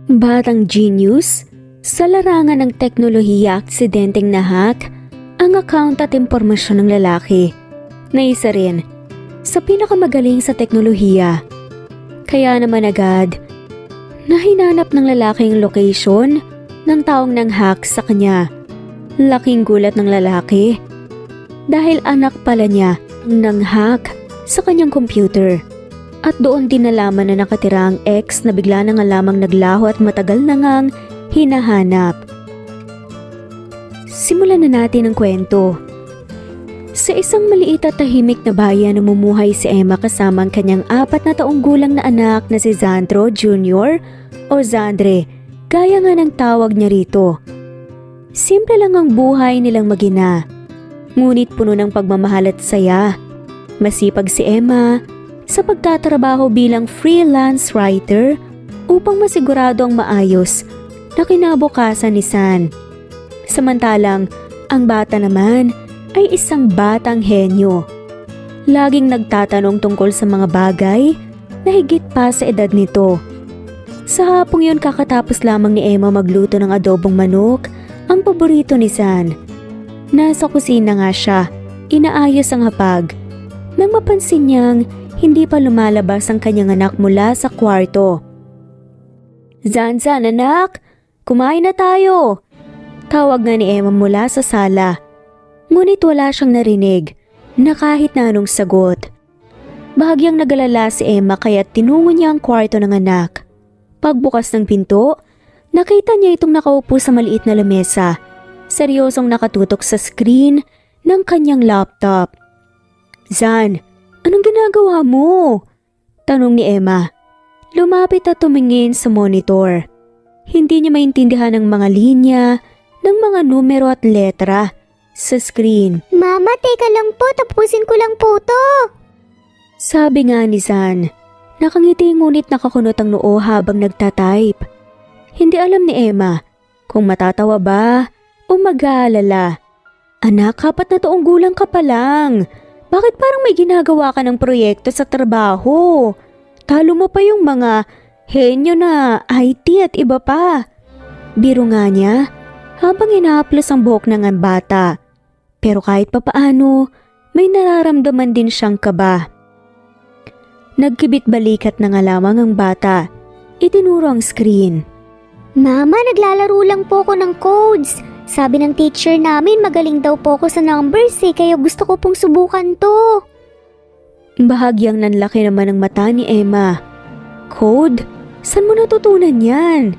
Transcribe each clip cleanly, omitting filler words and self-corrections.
Batang genius, sa larangan ng teknolohiya aksidenteng nahack ang account at impormasyon ng lalaki na isa rin sa pinakamagaling sa teknolohiya. Kaya naman agad, nahinanap ng lalaki ang location ng taong nang-hack sa kanya. Laking gulat ng lalaki dahil anak pala niya ang nang-hack sa kanyang computer. At doon din nalaman na nakatira ang ex na bigla na nga lamang naglaho at matagal na ngang hinahanap. Simulan na natin ang kwento. Sa isang maliit at tahimik na bayan namumuhay si Emma kasama ang kanyang 4 na taong gulang na anak na si Zandro Jr. o Zandre, gaya nga ng tawag niya rito. Simple lang ang buhay nilang mag-ina, ngunit puno ng pagmamahal at saya. Masipag si Emma sa pagtatrabaho bilang freelance writer upang masigurado ang maayos na kinabukasan ni San. Samantalang, ang bata naman ay isang batang henyo. Laging nagtatanong tungkol sa mga bagay na higit pa sa edad nito. Sa hapong yun kakatapos lamang ni Emma magluto ng adobong manok, ang paborito ni San. Nasa kusina nga siya, inaayos ang hapag. Nang mapansin niyang hindi pa lumalabas ang kanyang anak mula sa kwarto. Zan, anak! Kumain na tayo! Tawag nga ni Emma mula sa sala. Ngunit wala siyang narinig na kahit na anong sagot. Bahagyang nagalala si Emma kaya tinungo niya ang kwarto ng anak. Pagbukas ng pinto, nakita niya itong nakaupo sa maliit na lamesa, seryosong nakatutok sa screen ng kanyang laptop. Zan, anong ginagawa mo? Tanong ni Emma. Lumapit at tumingin sa monitor. Hindi niya maintindihan ang mga linya ng mga numero at letra sa screen. Mama, teka lang po, tapusin ko lang po to. Sabi nga ni San. Nakangiti ngunit nakakunot ang noo habang nagtatype. Hindi alam ni Emma kung matatawa ba o mag-aalala. Anak, 4 na taong gulang ka pa lang. Bakit parang may ginagawa ka ng proyekto sa trabaho? Talo mo pa yung mga henyo na IT at iba pa. Biro nga niya habang inahaplos ang buhok ng bata. Pero kahit papaano, may nararamdaman din siyang kaba. Nagkibit-balikat na nga lamang ang bata. Itinuro ang screen. Mama, naglalaro lang po ko ng codes. Sabi ng teacher namin magaling daw po ko sa numbers kaya gusto ko pong subukan to. Bahagyang nanlaki naman ang mata ni Emma. Code? Saan mo natutunan yan?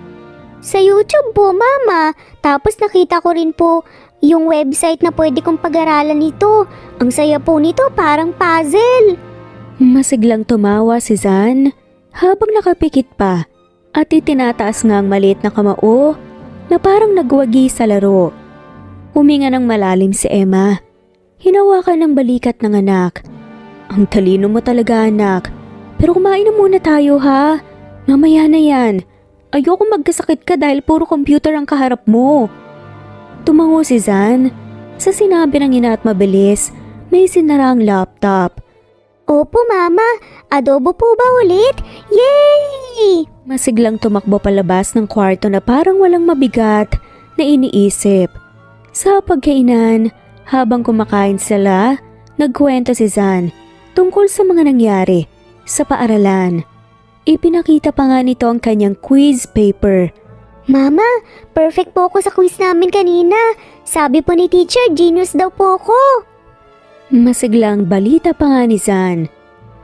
Sa YouTube po, Mama. Tapos nakita ko rin po yung website na pwede kong pag-aralan nito. Ang saya po nito, parang puzzle. Masiglang tumawa si Zan habang nakapikit pa at itinataas nga ang maliit na kamao na parang nagwagi sa laro. Huminga ng malalim si Emma. Hinawakan ng balikat ng anak. Ang talino mo talaga, anak. Pero kumain na muna tayo, ha? Mamaya na yan. Ayoko magkasakit ka dahil puro computer ang kaharap mo. Tumango si Zan sa sinabi ng ina at mabilis may sinara ang laptop. Opo, Mama. Adobo po ba ulit? Yay! Masiglang tumakbo palabas ng kwarto na parang walang mabigat na iniisip. Sa pagkainan, habang kumakain sila, nagkwento si Zan tungkol sa mga nangyari sa paaralan. Ipinakita pa nga nito ang kanyang quiz paper. Mama, perfect po ako sa quiz namin kanina. Sabi po ni teacher, genius daw po ako. Masiglang balita pa nga ni Zan.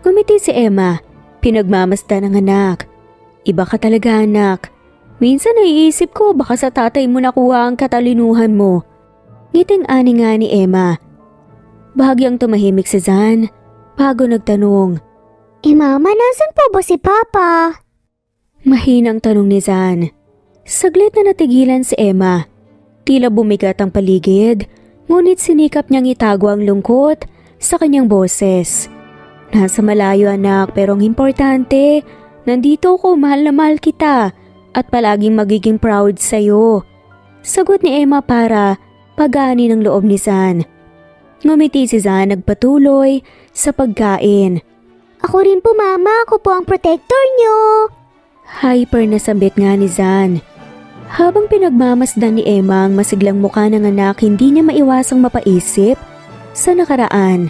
Ngumiti si Emma, pinagmamasta ng anak. Iba ka talaga, anak. Minsan naiisip ko baka sa tatay mo nakuha ang katalinuhan mo. Ngiting-ani nga ni Emma. Bahagyang tumahimik si Zan bago nagtanong. Mama, nasan po ba si Papa? Mahinang tanong ni Zan. Saglit na natigilan si Emma. Tila bumigat ang paligid, ngunit sinikap niyang itago ang lungkot sa kanyang boses. Nasa malayo, anak, pero ang importante, nandito ko, mahal na mahal kita at palaging magiging proud sa'yo. Sagot ni Emma para pagani ng loob ni Zan. Ngumiti si Zan nagpatuloy sa pagkain. Ako rin po, Mama. Ako po ang protector niyo. Hyper na sambit nga ni Zan. Habang pinagmamasdan ni Emma ang masiglang mukha ng anak, hindi niya maiwasang mapaisip sa nakaraan.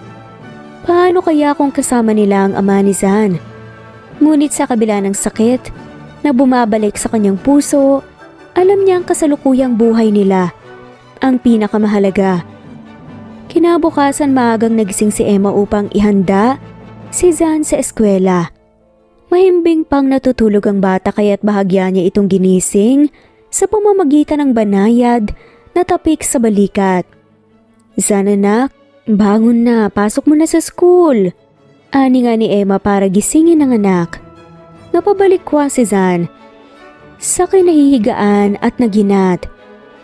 Paano kaya kung kasama nila ang ama ni Zan? Ngunit sa kabila ng sakit na bumabalik sa kanyang puso, alam niya ang kasalukuyang buhay nila ang pinakamahalaga. Kinabukasan maagang nagising si Emma upang ihanda si Zan sa eskwela. Mahimbing pang natutulog ang bata kaya't bahagya niya itong ginising sa pamamagitan ng banayad na tapik sa balikat. Zan anak, bangon na, pasok mo na sa school. Ani nga ni Emma para gisingin ang anak. Napabalikwa si Zan sa kinahihigaan at naginat.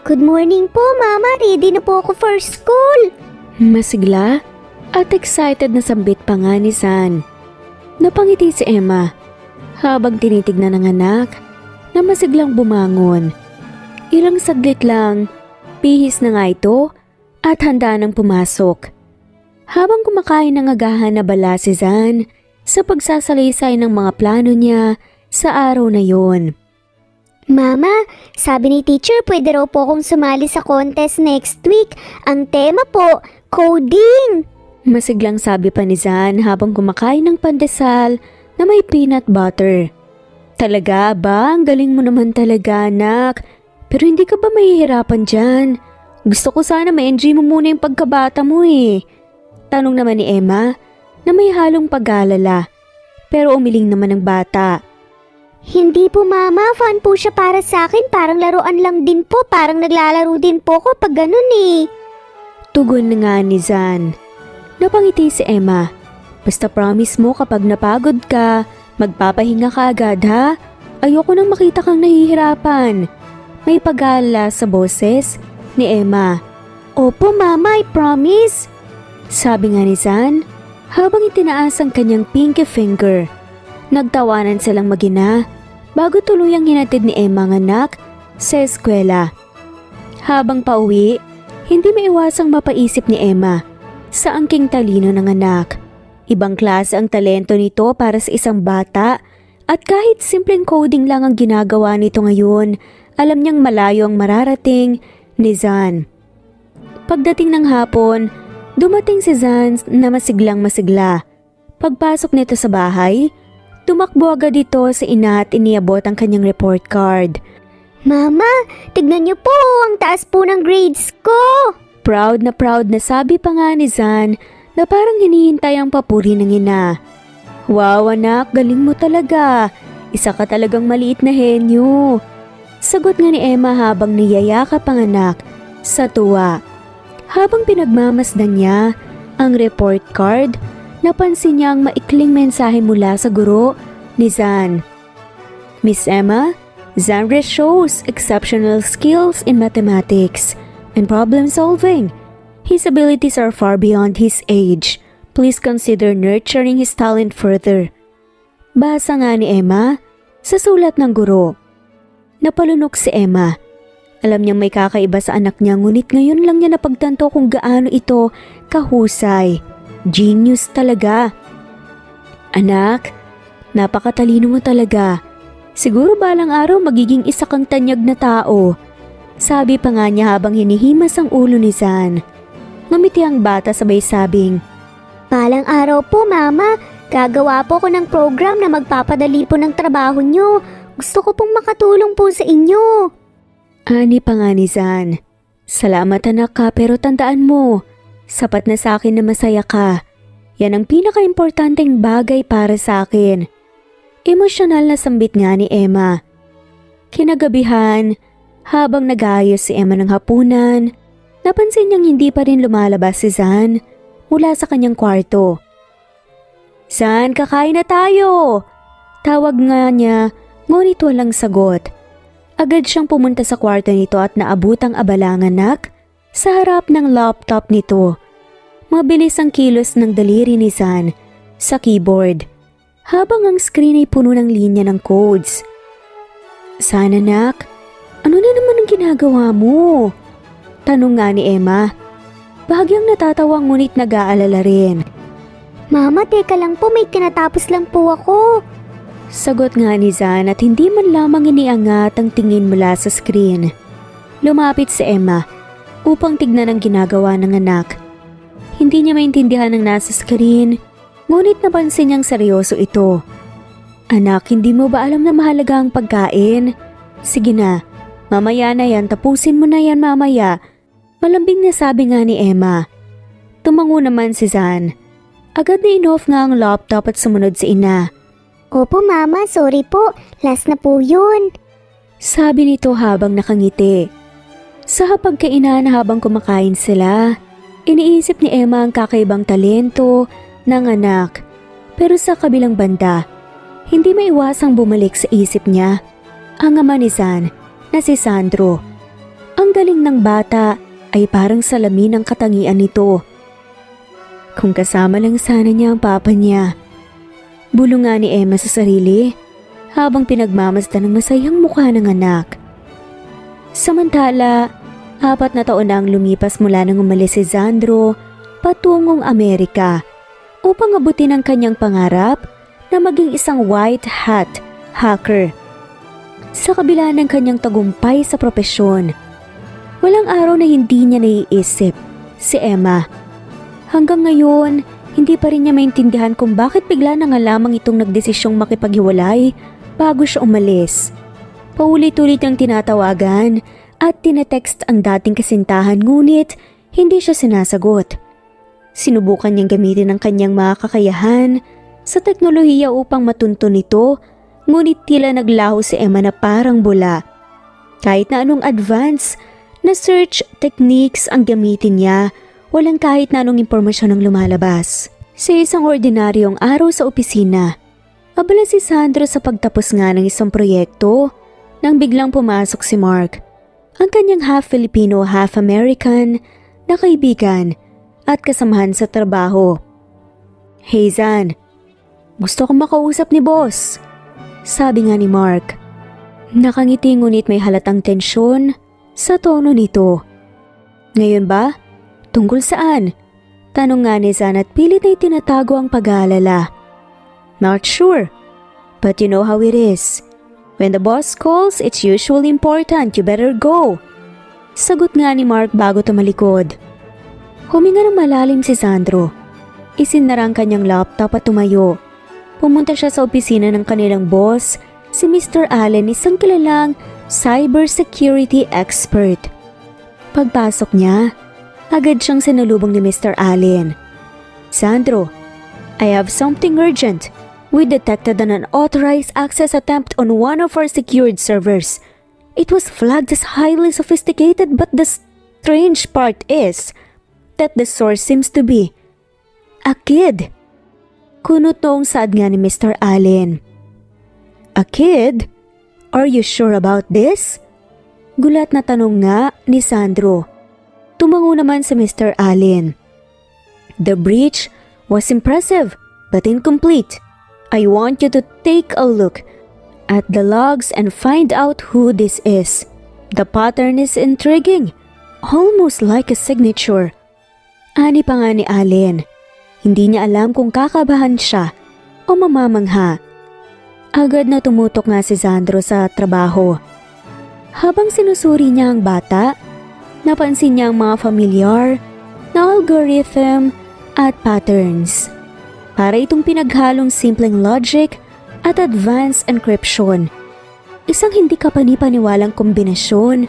Good morning po, Mama. Ready na po ako for school. Masigla at excited na sambit pa nga ni Zan. Napangiti si Emma habang tinitignan ng anak na masiglang bumangon. Ilang saglit lang, pihis na nga ito at handa nang pumasok. Habang kumakain ng agahan na bala si Zan sa pagsasalaysay ng mga plano niya sa araw na yon. Mama, sabi ni teacher pwede raw po akong sumali sa contest next week. Ang tema po, coding. Masiglang sabi pa ni Zan habang kumakain ng pandesal na may peanut butter. Talaga ba? Ang galing mo naman talaga, anak. Pero hindi ka ba mahihirapan dyan? Gusto ko sana ma-enjoy mo muna yung pagkabata mo eh. Tanong naman ni Emma na may halong pag-aalala. Pero umiling naman ang bata. Hindi po, Mama. Fun po siya para sa akin. Parang laruan lang din po. Parang naglalaro din po ko pag ganun eh. Tugon na nga ni Zan. Napangiti si Emma. Basta promise mo kapag napagod ka, magpapahinga ka agad ha? Ayoko nang makita kang nahihirapan. May pag-aalala sa boses ni Emma. Opo, Mama. I promise. Sabi nga ni Zan habang itinaas ang kanyang pinky finger. Nagtawanan silang mag-ina bago tuluyang hinatid ni Emma ang anak sa eskwela. Habang pauwi, hindi maiwasang mapaisip ni Emma sa angking talino ng anak. Ibang klase ang talento nito para sa isang bata at kahit simpleng coding lang ang ginagawa nito ngayon, alam niyang malayo ang mararating ni Zan. Pagdating ng hapon, dumating si Zan na masiglang masigla. Pagpasok nito sa bahay, tumakbo agad ito sa ina at iniabot ang kanyang report card. Mama, tignan niyo po, ang taas po ng grades ko. Proud na sabi pa nga ni Zan na parang hinihintay ang papuri ng ina. Wow anak, galing mo talaga. Isa ka talagang maliit na henyo. Sagot nga ni Emma habang niyayakap ang anak sa tuwa. Habang pinagmamasdan niya ang report card, napansin niya ang maikling mensahe mula sa guro ni Zan. Miss Emma, Zanre shows exceptional skills in mathematics and problem solving. His abilities are far beyond his age. Please consider nurturing his talent further. Basa nga ni Emma sa sulat ng guro. Napalunok si Emma. Alam niyang may kakaiba sa anak niya ngunit ngayon lang niya napagtanto kung gaano ito kahusay. Genius talaga. Anak, napakatalino mo talaga. Siguro balang araw magiging isa kang tanyag na tao. Sabi pa nga niya habang hinihimas ang ulo ni Zan. Ngumiti ang bata sabay sabing, Balang araw po, Mama. Gagawa po ko ng program na magpapadali po ng trabaho niyo. Gusto ko pong makatulong po sa inyo. Ani pa nga ni Zan. Salamat anak ka pero tandaan mo, sapat na sa akin na masaya ka. Yan ang pinaka-importanteng bagay para sa akin. Emosyonal na sambit nga ni Emma. Kinagabihan, habang nag-aayos si Emma ng hapunan, napansin niyang hindi pa rin lumalabas si Zan mula sa kanyang kwarto. Zan, kakain na tayo! Tawag nga niya, ngunit walang sagot. Agad siyang pumunta sa kwarto nito at naabutang abala ang anak sa harap ng laptop nito. Mabilis ang kilos ng daliri ni Zan sa keyboard habang ang screen ay puno ng linya ng codes. Zan anak, ano na naman ang ginagawa mo? Tanong nga ni Emma. Bahagyang natatawa ngunit nag-aalala rin. Mama, teka lang po, may tinatapos lang po ako. Sagot nga ni Zan at hindi man lamang iniangat ang tingin mula sa screen. Lumapit si Emma upang tignan ang ginagawa ng anak. Hindi niya maintindihan ang nasa screen, ngunit napansin niyang seryoso ito. Anak, hindi mo ba alam na mahalaga ang pagkain? Sige na, mamaya na yan, tapusin mo na yan mamaya. Malambing na sabi nga ni Emma. Tumango naman si Zan. Agad na in-off nga ang laptop at sumunod si ina. Opo mama, sorry po. Last na po yun. Sabi nito habang nakangiti. Sa hapagkainan habang kumakain sila, iniisip ni Emma ang kakaibang talento ng anak. Pero sa kabilang banda, hindi maiwasang bumalik sa isip niya ang ama ni Zan na si Sandro. Ang galing ng bata ay parang salamin ng katangian nito. Kung kasama lang sana niya ang papa niya. Bulong nga ni Emma sa sarili habang pinagmamasdan ng masayang mukha ng anak. Samantala, 4 na taon na ang lumipas mula nang umalis si Sandro patungong Amerika upang abutin ang kanyang pangarap na maging isang white hat hacker. Sa kabila ng kanyang tagumpay sa propesyon, walang araw na hindi niya naiisip si Emma. Hanggang ngayon, hindi pa rin niya maintindihan kung bakit bigla na nga lamang itong nagdesisyong makipaghiwalay bago siya umalis. Paulit-ulit niyang tinatawagan at tinetext ang dating kasintahan ngunit hindi siya sinasagot. Sinubukan niyang gamitin ang kanyang mga kakayahan sa teknolohiya upang matuntun ito, ngunit tila naglaho si Emma na parang bula. Kahit na anong advance na search techniques ang gamitin niya, walang kahit na anong impormasyon ang lumalabas. Sa isang ordinaryong araw sa opisina, abala si Sandro sa pagtapos nga ng isang proyekto nang biglang pumasok si Mark, ang kanyang half Filipino, half American na kaibigan at kasamahan sa trabaho. Hey Zan, gusto kong makausap ni boss, sabi nga ni Mark. Nakangiti ngunit may halatang tensyon sa tono nito. Ngayon ba? Tungkol saan? Tanong nga ni Zan at pilit na itinatago ang pag-aalala. Not sure, but you know how it is. When the boss calls, it's usually important, you better go. Sagot nga ni Mark bago tumalikod. Huminga ng malalim si Sandro. Isinara ang kanyang laptop at tumayo. Pumunta siya sa opisina ng kanilang boss, si Mr. Allen, isang kilalang cybersecurity expert. Pagpasok niya, agad siyang sinalubong ni Mr. Allen. Sandro, I have something urgent. We detected an unauthorized access attempt on one of our secured servers. It was flagged as highly sophisticated, but the strange part is that the source seems to be a kid. Kunot noong saad nga ni Mr. Allen. A kid? Are you sure about this? Gulat na tanong nga ni Sandro. Tumango naman si Mr. Allen. The breach was impressive but incomplete. I want you to take a look at the logs and find out who this is. The pattern is intriguing, almost like a signature. Ani pa nga ni Allen. Hindi niya alam kung kakabahan siya o mamamangha. Agad na tumutok nga si Sandro sa trabaho. Habang sinusuri niya ang bata, napansin niya ang mga familiar na algorithm at patterns. Para itong pinaghalong simpleng logic at advanced encryption. Isang hindi kapanipaniwalang kombinasyon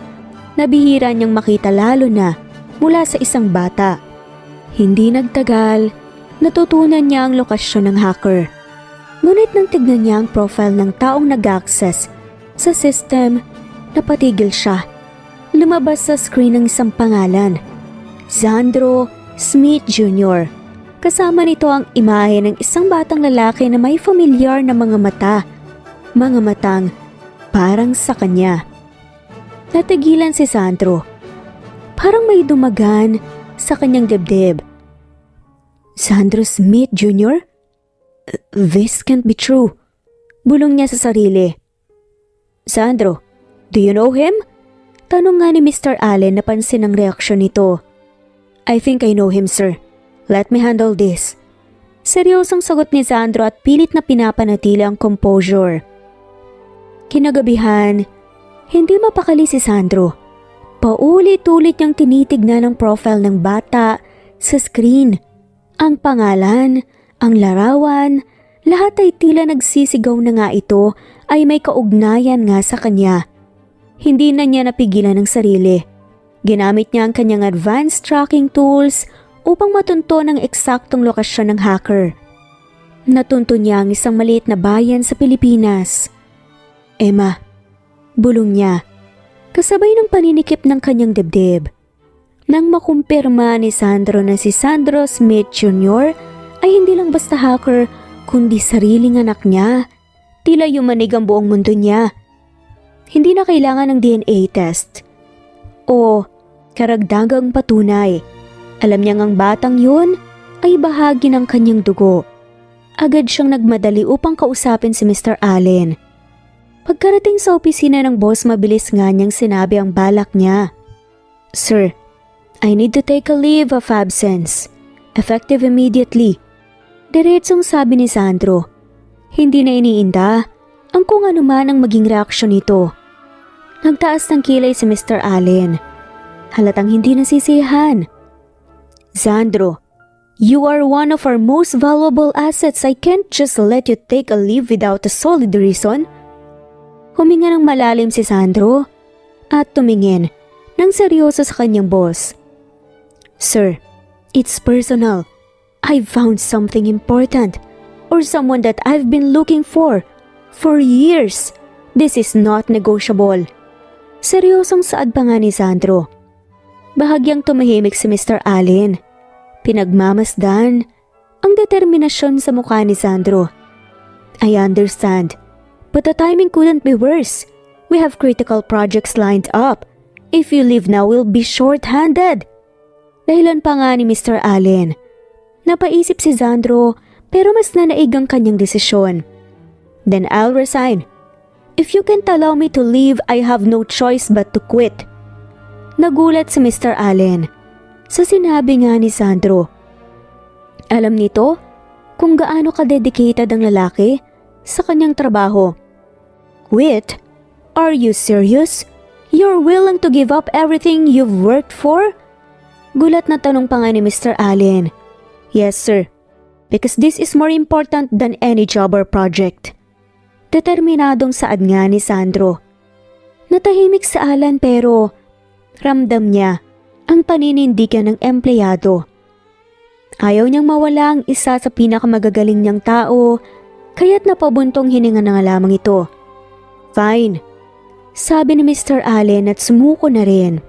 na bihira niyang makita lalo na mula sa isang bata. Hindi nagtagal, natutunan niya ang lokasyon ng hacker. Ngunit nang tignan niya ang profile ng taong nag-access sa system, napatigil siya. Lumabas sa screen ng isang pangalan, Sandro Smith Jr. Kasama nito ang imahe ng isang batang lalaki na may familiar na mga mata. Mga matang parang sa kanya. Natigilan si Sandro. Parang may dumagan sa kanyang dibdib. Sandro Smith Jr.? This can't be true. Bulong niya sa sarili. Sandro, do you know him? Tanong nga ni Mr. Allen na pansin ang reaksyon nito. I think I know him, sir. Let me handle this. Seryosong sagot ni Sandro at pilit na pinapanatili ang composure. Kinagabihan, hindi mapakali si Sandro. Paulit-ulit niyang tinitignan ang profile ng bata sa screen. Ang pangalan, ang larawan, lahat ay tila nagsisigaw na nga ito ay may kaugnayan nga sa kanya. Hindi na niya napigilan ang sarili. Ginamit niya ang kanyang advanced tracking tools upang matunto ang eksaktong lokasyon ng hacker. Natunto niya ang isang maliit na bayan sa Pilipinas. Emma, bulong niya, kasabay ng paninikip ng kanyang dibdib. Nang makumpirma ni Sandro na si Sandro Smith Jr. ay hindi lang basta hacker kundi sariling anak niya, tila yumanig ang buong mundo niya. Hindi na kailangan ng DNA test o karagdagang patunay. Alam niyang ang batang yun ay bahagi ng kanyang dugo. Agad siyang nagmadali upang kausapin si Mr. Allen. Pagkarating sa opisina ng boss, mabilis nga niyang sinabi ang balak niya. Sir, I need to take a leave of absence. Effective immediately. Diretsong sabi ni Sandro. Hindi na iniinda ang kung ano man ang maging reaksyon nito. Nagtaas ng kilay si Mr. Allen. Halatang hindi nasisiyahan. Sandro, you are one of our most valuable assets. I can't just let you take a leave without a solid reason. Huminga ng malalim si Sandro at tumingin ng seryoso sa kanyang boss. Sir, it's personal. I've found something important or someone that I've been looking for years. This is not negotiable. Seryosong saad pa nga ni Sandro. Bahagyang tumahimik si Mr. Allen. Pinagmamasdan ang determinasyon sa mukha ni Sandro. I understand, but the timing couldn't be worse. We have critical projects lined up. If you leave now, we'll be short-handed. Dahilan pa nga ni Mr. Allen. Napaisip si Sandro pero mas nanaig ang kanyang desisyon. Then I'll resign. If you can't allow me to leave, I have no choice but to quit. Nagulat si Mr. Allen sa sinabi nga ni Sandro. Alam nito kung gaano ka-dedicated ang lalaki sa kanyang trabaho. Quit? Are you serious? You're willing to give up everything you've worked for? Gulat na tanong pa nga ni Mr. Allen. Yes, sir. Because this is more important than any job or project. Determinadong saad nga ni Sandro. Natahimik si Alan pero ramdam niya ang paninindigan ng empleyado. Ayaw niyang mawala ang isa sa pinakamagagaling niyang tao, kaya't napabuntong hininga na nga lamang ito. Fine, sabi ni Mr. Allen at sumuko na rin.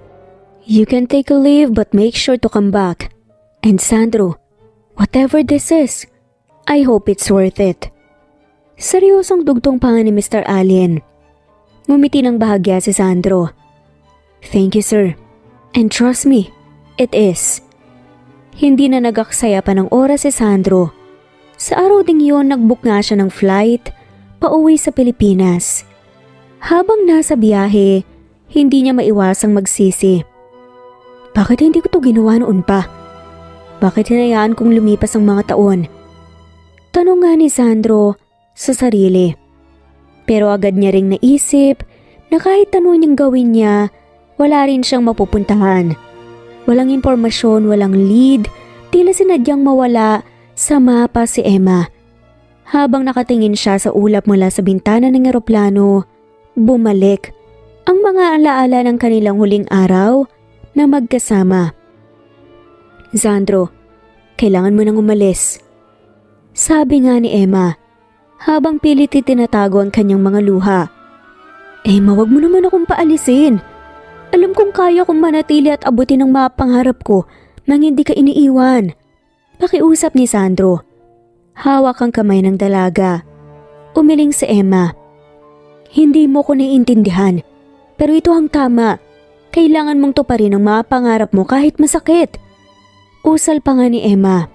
You can take a leave but make sure to come back. And Sandro, whatever this is, I hope it's worth it. Seryosong dugtong pa nga ni Mr. Allen. Ngumiti ng bahagya si Sandro. Thank you, sir. And trust me, it is. Hindi na nagaksaya pa ng oras si Sandro. Sa araw ding yun, nagbook nga siya ng flight pauwi sa Pilipinas. Habang nasa biyahe, hindi niya maiwasang magsisi. Bakit hindi ko to ginawa noon pa? Bakit hinayaan kong lumipas ang mga taon? Tanong nga ni Sandro sa sarili. Pero agad niya ring naisip na kahit ano niyang gawin niya, wala rin siyang mapupuntahan. Walang impormasyon, walang lead, tila sinadyang mawala sa mapa si Emma. Habang nakatingin siya sa ulap mula sa bintana ng eroplano, bumalik ang mga alaala ng kanilang huling araw na magkasama. Sandro, kailangan mo nang umalis. Sabi nga ni Emma, habang pilit itinatago ang kanyang mga luha. Emma, wag mo naman akong paalisin. Alam kong kaya kong manatili at abutin ang mga pangarap ko nang hindi ka iniiwan. Pakiusap ni Sandro. Hawak ang kamay ng dalaga. Umiling si Emma. Hindi mo ko naiintindihan, pero ito ang tama. Kailangan mong tuparin ang mga pangarap mo kahit masakit. Usal pa nga ni Emma.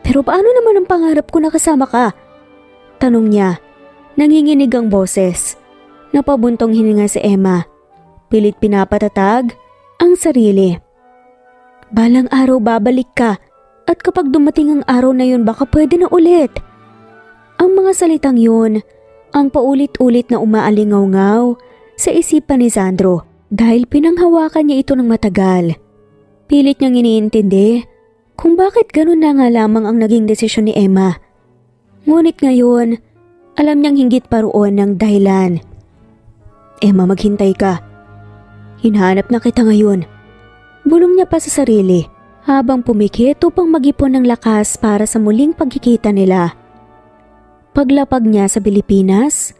Pero paano naman ang pangarap ko na kasama ka? Tanong niya. Nanginginig ang boses. Napabuntong hininga si Emma. Pilit pinapatatag ang sarili. Balang araw babalik ka. At kapag dumating ang araw na yun, baka pwede na ulit. Ang mga salitang yun, ang paulit-ulit na umaalingaw-ngaw sa isipan ni Sandro dahil pinanghawakan niya ito ng matagal. Pilit niyang iniintindi kung bakit ganun na nga lamang ang naging desisyon ni Emma. Ngunit ngayon, alam niyang hinggit pa roon ng dahilan. Emma, maghintay ka. Hinahanap na kita ngayon. Bulong niya pa sa sarili habang pumikit upang mag-ipon ng lakas para sa muling pagkikita nila. Paglapag niya sa Pilipinas,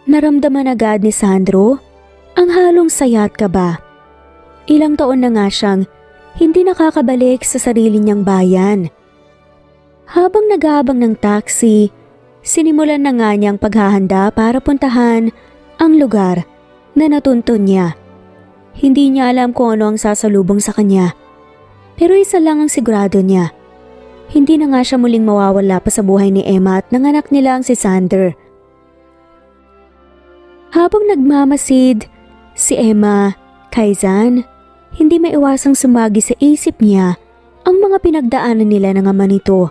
naramdaman agad ni Sandro ang halong saya at kaba. Ilang taon na nga siyang hindi nakakabalik sa sarili niyang bayan. Habang nag-aabang ng taxi, sinimulan na nga niyang paghahanda para puntahan ang lugar na natuntun niya. Hindi niya alam kung ano ang sasalubong sa kanya. Pero isa lang ang sigurado niya. Hindi na nga siya muling mawawala pa sa buhay ni Emma at nanganak nila ang si Sander. Habang nagmamasid si Emma kay Zan, hindi maiwasang sumagi sa isip niya ang mga pinagdaanan nila ng ama nito.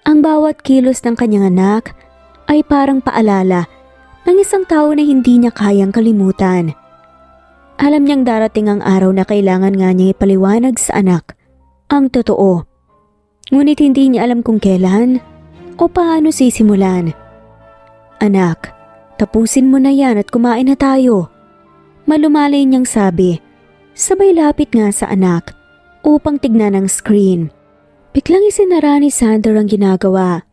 Ang bawat kilos ng kanyang anak ay parang paalala ng isang tao na hindi niya kayang kalimutan. Alam niyang darating ang araw na kailangan nga niya ipaliwanag sa anak ang totoo. Ngunit hindi niya alam kung kailan o paano sisimulan. Anak, tapusin mo na yan at kumain na tayo. Malumalay niyang sabi, sabay lapit nga sa anak upang tignan ang screen. Biglang isinara ni Sander ang ginagawa.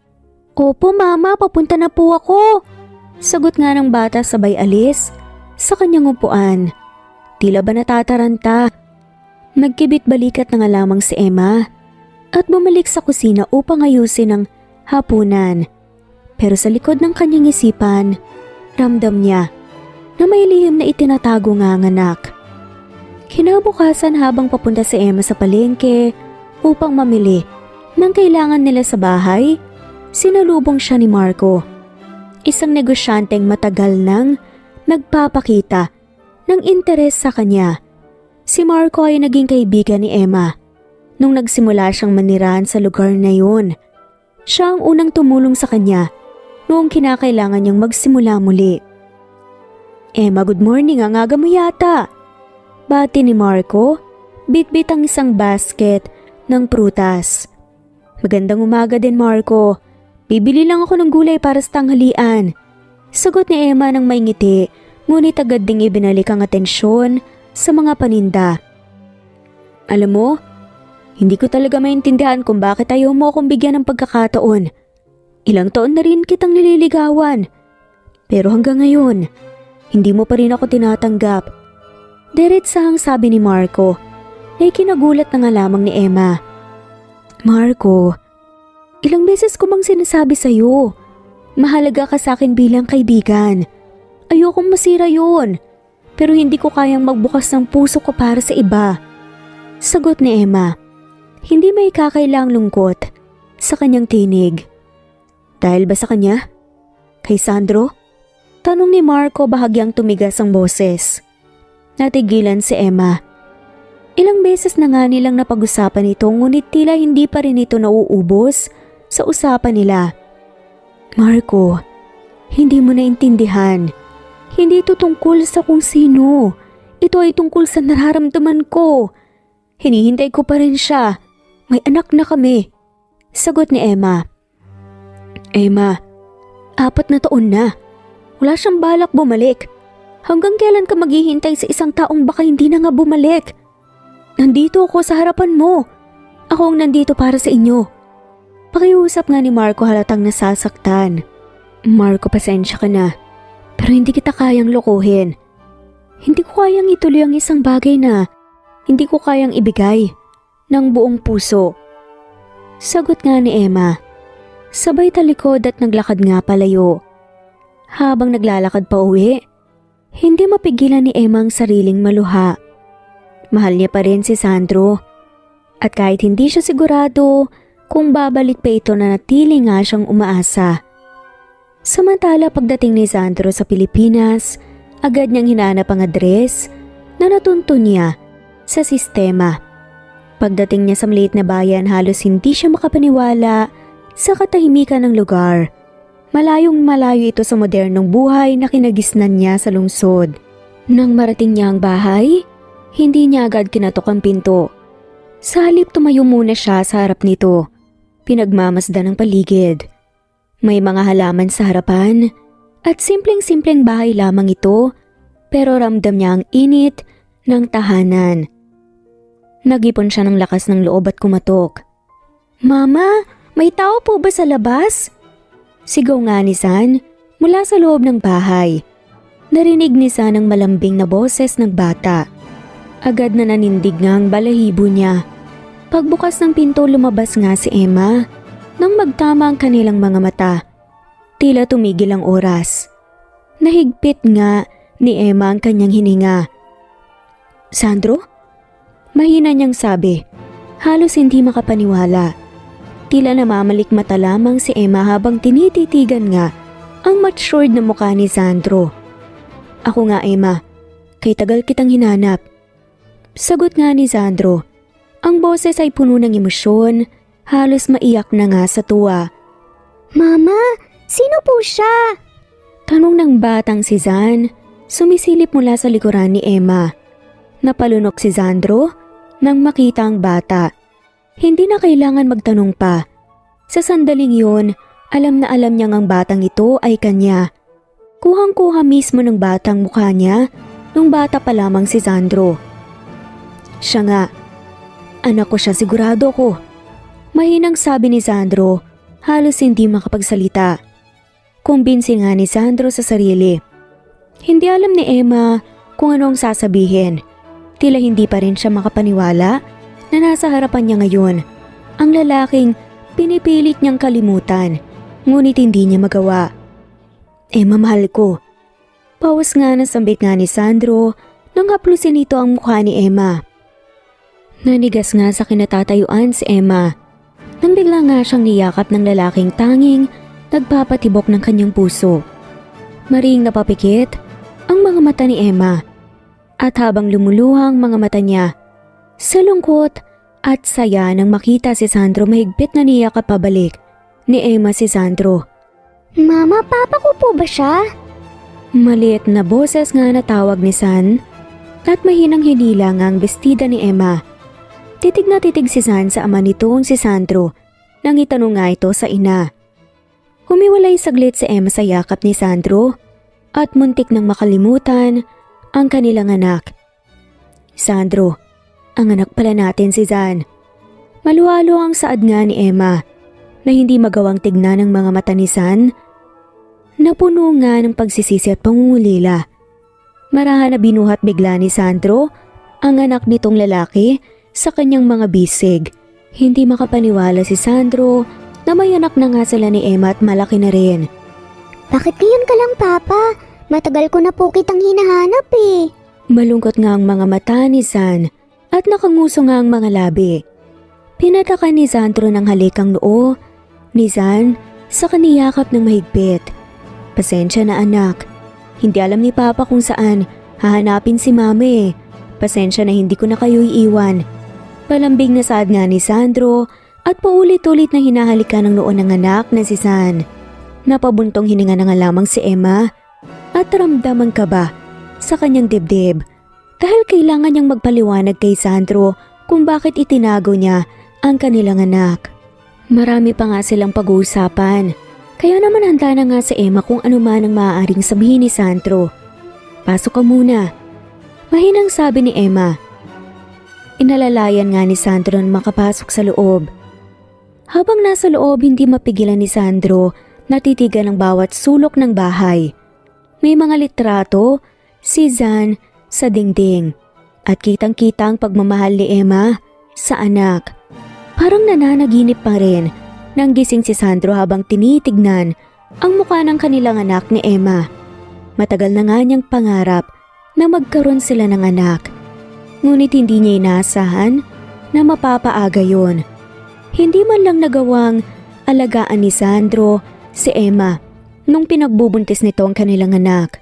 Opo mama, papunta na po ako. Sagot nga ng bata sabay alis sa kanyang upuan. Tila ba natataranta? Nagkibit balikat na nga lamang si Emma at bumalik sa kusina upang ayusin ang hapunan. Pero sa likod ng kanyang isipan, ramdam niya na may lihim na itinatago nga ang anak. Kinabukasan habang papunta si Emma sa palengke upang mamili ng kailangan nila sa bahay, sinalubong siya ni Marco. Isang negosyanteng matagal nang nagpapakita ng interes sa kanya. Si Marco ay naging kaibigan ni Emma nung nagsimula siyang manirahan sa lugar na yun. Siya ang unang tumulong sa kanya noong kinakailangan niyang magsimula muli. Emma, good morning, ang aga mo yata. Bati ni Marco, bitbit ang isang basket ng prutas. Magandang umaga din Marco, bibili lang ako ng gulay para sa tanghalian. Sagot ni Emma ng may ngiti, ngunit agad ding ibinalik ang atensyon sa mga paninda. Alam mo, hindi ko talaga maintindihan kung bakit ayaw mo akong bigyan ng pagkakataon. Ilang taon na rin kitang nililigawan. Pero hanggang ngayon, hindi mo pa rin ako tinatanggap. Diretsahang sabi ni Marco, na ikinagulat na nga lamang ni Emma. Marco, ilang beses ko bang sinasabi sa'yo, mahalaga ka sa akin bilang kaibigan. Ayokong masira yun, pero hindi ko kayang magbukas ng puso ko para sa iba. Sagot ni Emma, hindi may kakailang lungkot sa kanyang tinig. Dahil ba sa kanya? Kay Sandro? Tanong ni Marco bahagyang tumigas ang boses. Natigilan si Emma. Ilang beses na nga nilang napag-usapan ito ngunit tila hindi pa rin ito nauubos sa usapan nila. Marco, hindi mo naintindihan. Hindi ito tungkol sa kung sino. Ito ay tungkol sa nararamdaman ko. Hinihintay ko pa rin siya. May anak na kami. Sagot ni Emma. Emma, 4 na taon na. Wala siyang balak bumalik. Hanggang kailan ka maghihintay sa isang taong baka hindi na nga bumalik? Nandito ako sa harapan mo. Ako ang nandito para sa inyo. Pakiusap nga ni Marco halatang nasasaktan. Marco, pasensya ka na. Pero hindi kita kayang lokohin. Hindi ko kayang ituloy ang isang bagay na hindi ko kayang ibigay ng buong puso. Sagot nga ni Emma. Sabay talikod at naglakad nga palayo. Habang naglalakad pa uwi, hindi mapigilan ni Emma ang sariling maluha. Mahal niya pa rin si Sandro. At kahit hindi siya sigurado kung babalik pa ito na natili nga siyang umaasa. Samantala pagdating ni Sandro sa Pilipinas, agad niyang hinanap ang address na natuntun niya sa sistema. Pagdating niya sa maliit na bayan, halos hindi siya makapaniwala sa katahimikan ng lugar. Malayong malayo ito sa modernong buhay na kinagisnan niya sa lungsod. Nang marating niya ang bahay, hindi niya agad kinatok ang pinto. Sa halip tumayo muna siya sa harap nito. Pinagmamasdan ang paligid. May mga halaman sa harapan at simpleng-simpleng bahay lamang ito, pero ramdam niya ang init ng tahanan. Nag-ipon siya ng lakas ng loob at kumatok. "Mama, may tao po ba sa labas?" Sigaw nga ni San mula sa loob ng bahay. Narinig ni San ang malambing na boses ng bata. Agad na nanindig nga ang balahibo niya. Pagbukas ng pinto, lumabas nga si Emma nang magtama ang kanilang mga mata. Tila tumigil ang oras. Nahigpit nga ni Emma ang kanyang hininga. "Sandro?" Mahina niyang sabi. Halos hindi makapaniwala. Tila namamalik mata lamang si Emma habang tinititigan nga ang matured na mukha ni Sandro. "Ako nga, Emma. Kay tagal kitang hinanap." Sagot nga ni Sandro. Ang boses ay puno ng emosyon, halos maiyak na nga sa tuwa. Mama, sino po siya? Tanong ng batang si Zan, sumisilip mula sa likuran ni Emma. Napalunok si Sandro nang makita ang bata. Hindi na kailangan magtanong pa. Sa sandaling yun, alam na alam niyang ang batang ito ay kanya. Kuhang-kuha mismo ng batang mukha niya nung bata pa lamang si Sandro. "Siya nga. Anak ko siya, sigurado ko." Mahinang sabi ni Sandro, halos hindi makapagsalita. Kumbinsi nga ni Sandro sa sarili. Hindi alam ni Emma kung ano ang sasabihin. Tila hindi pa rin siya makapaniwala na nasa harapan niya ngayon ang lalaking pinipilit niyang kalimutan, ngunit hindi niya magawa. "Emma, mahal ko." Pawas nga na sambit nga ni Sandro nang haplusin nito ang mukha ni Emma. Nanigas nga sa kinatatayuan si Emma nang bigla nga siyang niyakap ng lalaking tanging nagpapatibok ng kanyang puso. Maring napapikit ang mga mata ni Emma at habang lumuluhang mga mata niya, sa lungkot at saya nang makita si Sandro, mahigpit na niyakap pabalik ni Emma si Sandro. Mama, papa ko po ba siya? Maliit na boses nga natawag ni San at mahinang hinila nga ang bestida ni Emma. Titig na titig si San sa ama nitong si Sandro nang itanong nga ito sa ina. Humiwalay saglit si Emma sa yakap ni Sandro at muntik nang makalimutan ang kanilang anak. "Sandro, ang anak pala natin si Zan." Maluwalo ang saad nga ni Emma na hindi magawang tignan ng mga mata ni San. Napuno nga ng pagsisisi at pangungulila. Marahan na binuhat bigla ni Sandro ang anak nitong lalaki sa kanyang mga bisig. Hindi makapaniwala si Sandro na may anak na nga sila ni Emma at malaki na rin. Bakit ngayon ka lang, Papa? Matagal ko na po kitang hinahanap eh. Malungkot nga ang mga mata ni San at nakanguso nga ang mga labi. Pinatakan ni Sandro ng halikang noo ni San sa kaniyakap ng mahigpit. "Pasensya na anak. Hindi alam ni Papa kung saan hahanapin si Mami. Pasensya na hindi ko na kayo iiwan." Palambing na saad nga ni Sandro at paulit-ulit na hinahalikan ng noo ng anak na si San. Napabuntong hininga na nga lamang si Emma at ramdam ang kaba sa kanyang dibdib dahil kailangan niyang magpaliwanag kay Sandro kung bakit itinago niya ang kanilang anak. Marami pa nga silang pag-uusapan, kaya naman handa na nga si Emma kung ano man ang maaaring sabihin ni Sandro. "Pasok ka muna," mahinang sabi ni Emma. Inalalayan nga ni Sandro na makapasok sa loob. Habang nasa loob, hindi mapigilan ni Sandro na titigan ang bawat sulok ng bahay. May mga litrato si Zan sa dingding at kitang-kita ang pagmamahal ni Emma sa anak. Parang nananaginip pa rin nang gising si Sandro habang tinitignan ang mukha ng kanilang anak ni Emma. Matagal na nga niyang pangarap na magkaroon sila ng anak. Ngunit hindi niya inaasahan na mapapaaga yon. Hindi man lang nagawang alagaan ni Sandro si Emma nung pinagbubuntis nito ang kanilang anak.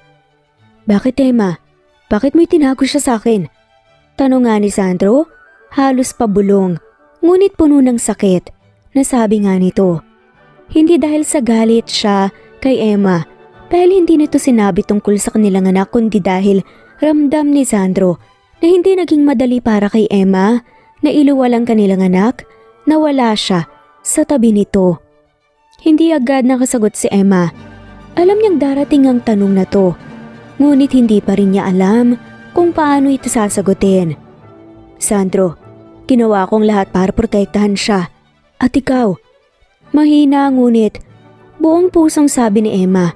"Bakit, Emma? Bakit mo itinago siya sa akin?" Tanong nga ni Sandro halos pabulong, ngunit puno ng sakit. Nasabi nga nito, hindi dahil sa galit siya kay Emma, dahil hindi nito sinabi tungkol sa kanilang anak, kundi dahil ramdam ni Sandro na hindi naging madali para kay Emma na iluwalang kanilang anak na wala siya sa tabi nito. Hindi agad nakasagot si Emma. Alam niyang darating ang tanong na to, ngunit hindi pa rin niya alam kung paano ito sasagutin. Sandro, ginawa kong lahat para protektahan siya. At ikaw? Mahina ngunit buong pusong sabi ni Emma.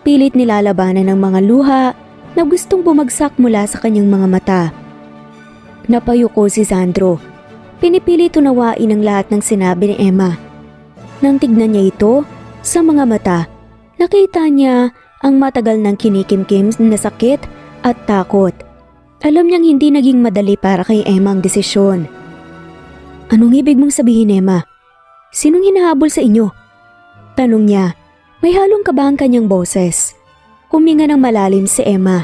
Pilit nilalabanan ng mga luha na gustong bumagsak mula sa kanyang mga mata. Napayuko si Sandro. Pinipilit unawain ang lahat ng sinabi ni Emma. Nang tignan niya ito sa mga mata, nakita niya ang matagal ng kinikimkim na sakit at takot. Alam niyang hindi naging madali para kay Emma ang desisyon. Anong ibig mong sabihin, Emma? Sinong hinahabol sa inyo? Tanong niya. May halong kaba ang kanyang boses. Huminga ng malalim si Emma.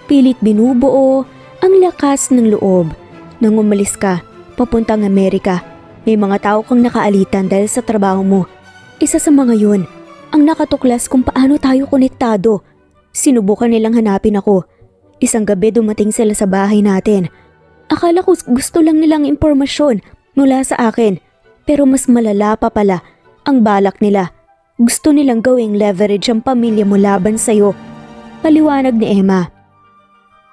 Pilit binubuo ang lakas ng loob. Nang umalis ka, papuntang Amerika, may mga tao kang nakaalitan dahil sa trabaho mo. Isa sa mga yun, ang nakatuklas kung paano tayo konektado. Sinubukan nilang hanapin ako. Isang gabi dumating sila sa bahay natin. Akala ko gusto lang nilang impormasyon mula sa akin. Pero mas malala pa pala ang balak nila. Gusto nilang gawing leverage ang pamilya mo laban sa'yo. Paliwanag ni Emma.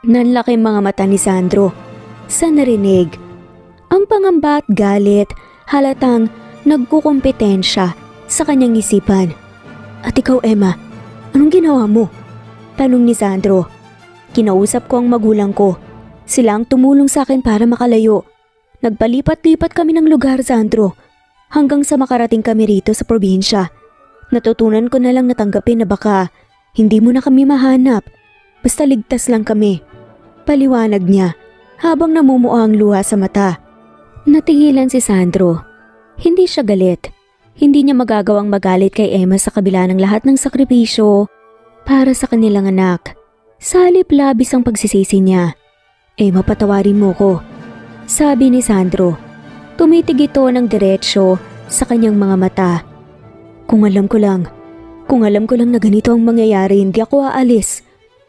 Nanlaki mga mata ni Sandro sa narinig. Ang pangamba at galit halatang nagkukumpetensya sa kanyang isipan. At ikaw, Emma, anong ginawa mo? Tanong ni Sandro. Kinausap ko ang magulang ko. Sila ang tumulong sa akin para makalayo. Nagpalipat-lipat kami ng lugar, Sandro, hanggang sa makarating kami rito sa probinsya. Natutunan ko na lang natanggapin na baka hindi mo na kami mahanap. Basta ligtas lang kami. Paliwanag niya habang namumuo ang luha sa mata. Natigilan si Sandro. Hindi siya galit. Hindi niya magagawang magalit kay Emma sa kabila ng lahat ng sakripisyo para sa kanilang anak. Sa halip labis ang pagsisisi niya. Emma, patawarin mo ko, sabi ni Sandro. Tumitig ito ng diretsyo sa kanyang mga mata. Kung alam ko lang na ganito ang mangyayari, hindi ako aalis.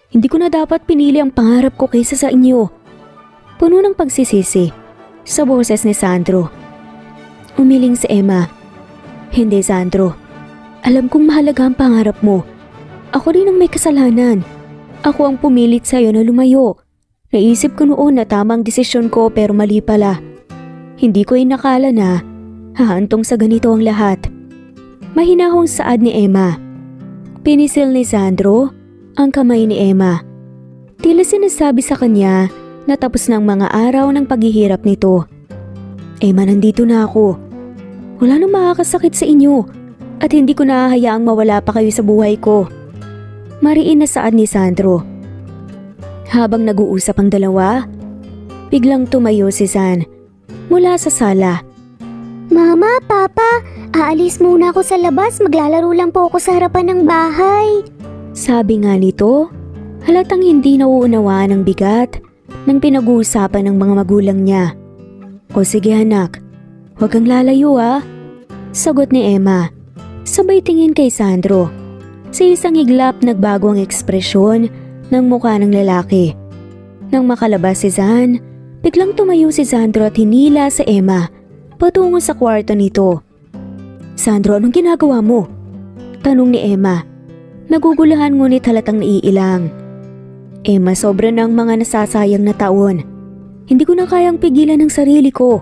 Hindi ko na dapat pinili ang pangarap ko kaysa sa inyo. Puno ng pagsisisi sa boses ni Sandro. Umiling si Emma. Hindi, Sandro. Alam kong mahalaga ang pangarap mo. Ako rin ang may kasalanan. Ako ang pumilit sa'yo na lumayo. Naisip ko noon na tamang desisyon ko pero mali pala. Hindi ko inakala na hahantong sa ganito ang lahat. Mahinahong saad ni Emma. Pinisil ni Sandro ang kamay ni Emma. Tila sinasabi sa kanya na tapos ng mga araw ng paghihirap nito. Emma, nandito na ako. Wala nang makakasakit sa inyo at hindi ko nahahayaang mawala pa kayo sa buhay ko. Mariin na saad ni Sandro. Habang nag-uusap ang dalawa, biglang tumayo si San mula sa sala. Mama, Papa, aalis muna ako sa labas. Maglalaro lang po ako sa harapan ng bahay. Sabi nga nito, halatang hindi nauunawaan ang bigat ng pinag-uusapan ng mga magulang niya. O sige anak, huwag kang lalayo ha, sagot ni Emma. Sabay tingin kay Sandro. Sa isang iglap nagbago ang ekspresyon ng mukha ng lalaki. Nang makalabas si Zan, biglang tumayo si Sandro at hinila sa Emma patungo sa kwarto nito. Sandro, anong ginagawa mo? Tanong ni Emma. Naguguluhan ngunit halatang naiilang. Emma, sobra ng mga nasasayang na taon. Hindi ko na kayang pigilan ang sarili ko,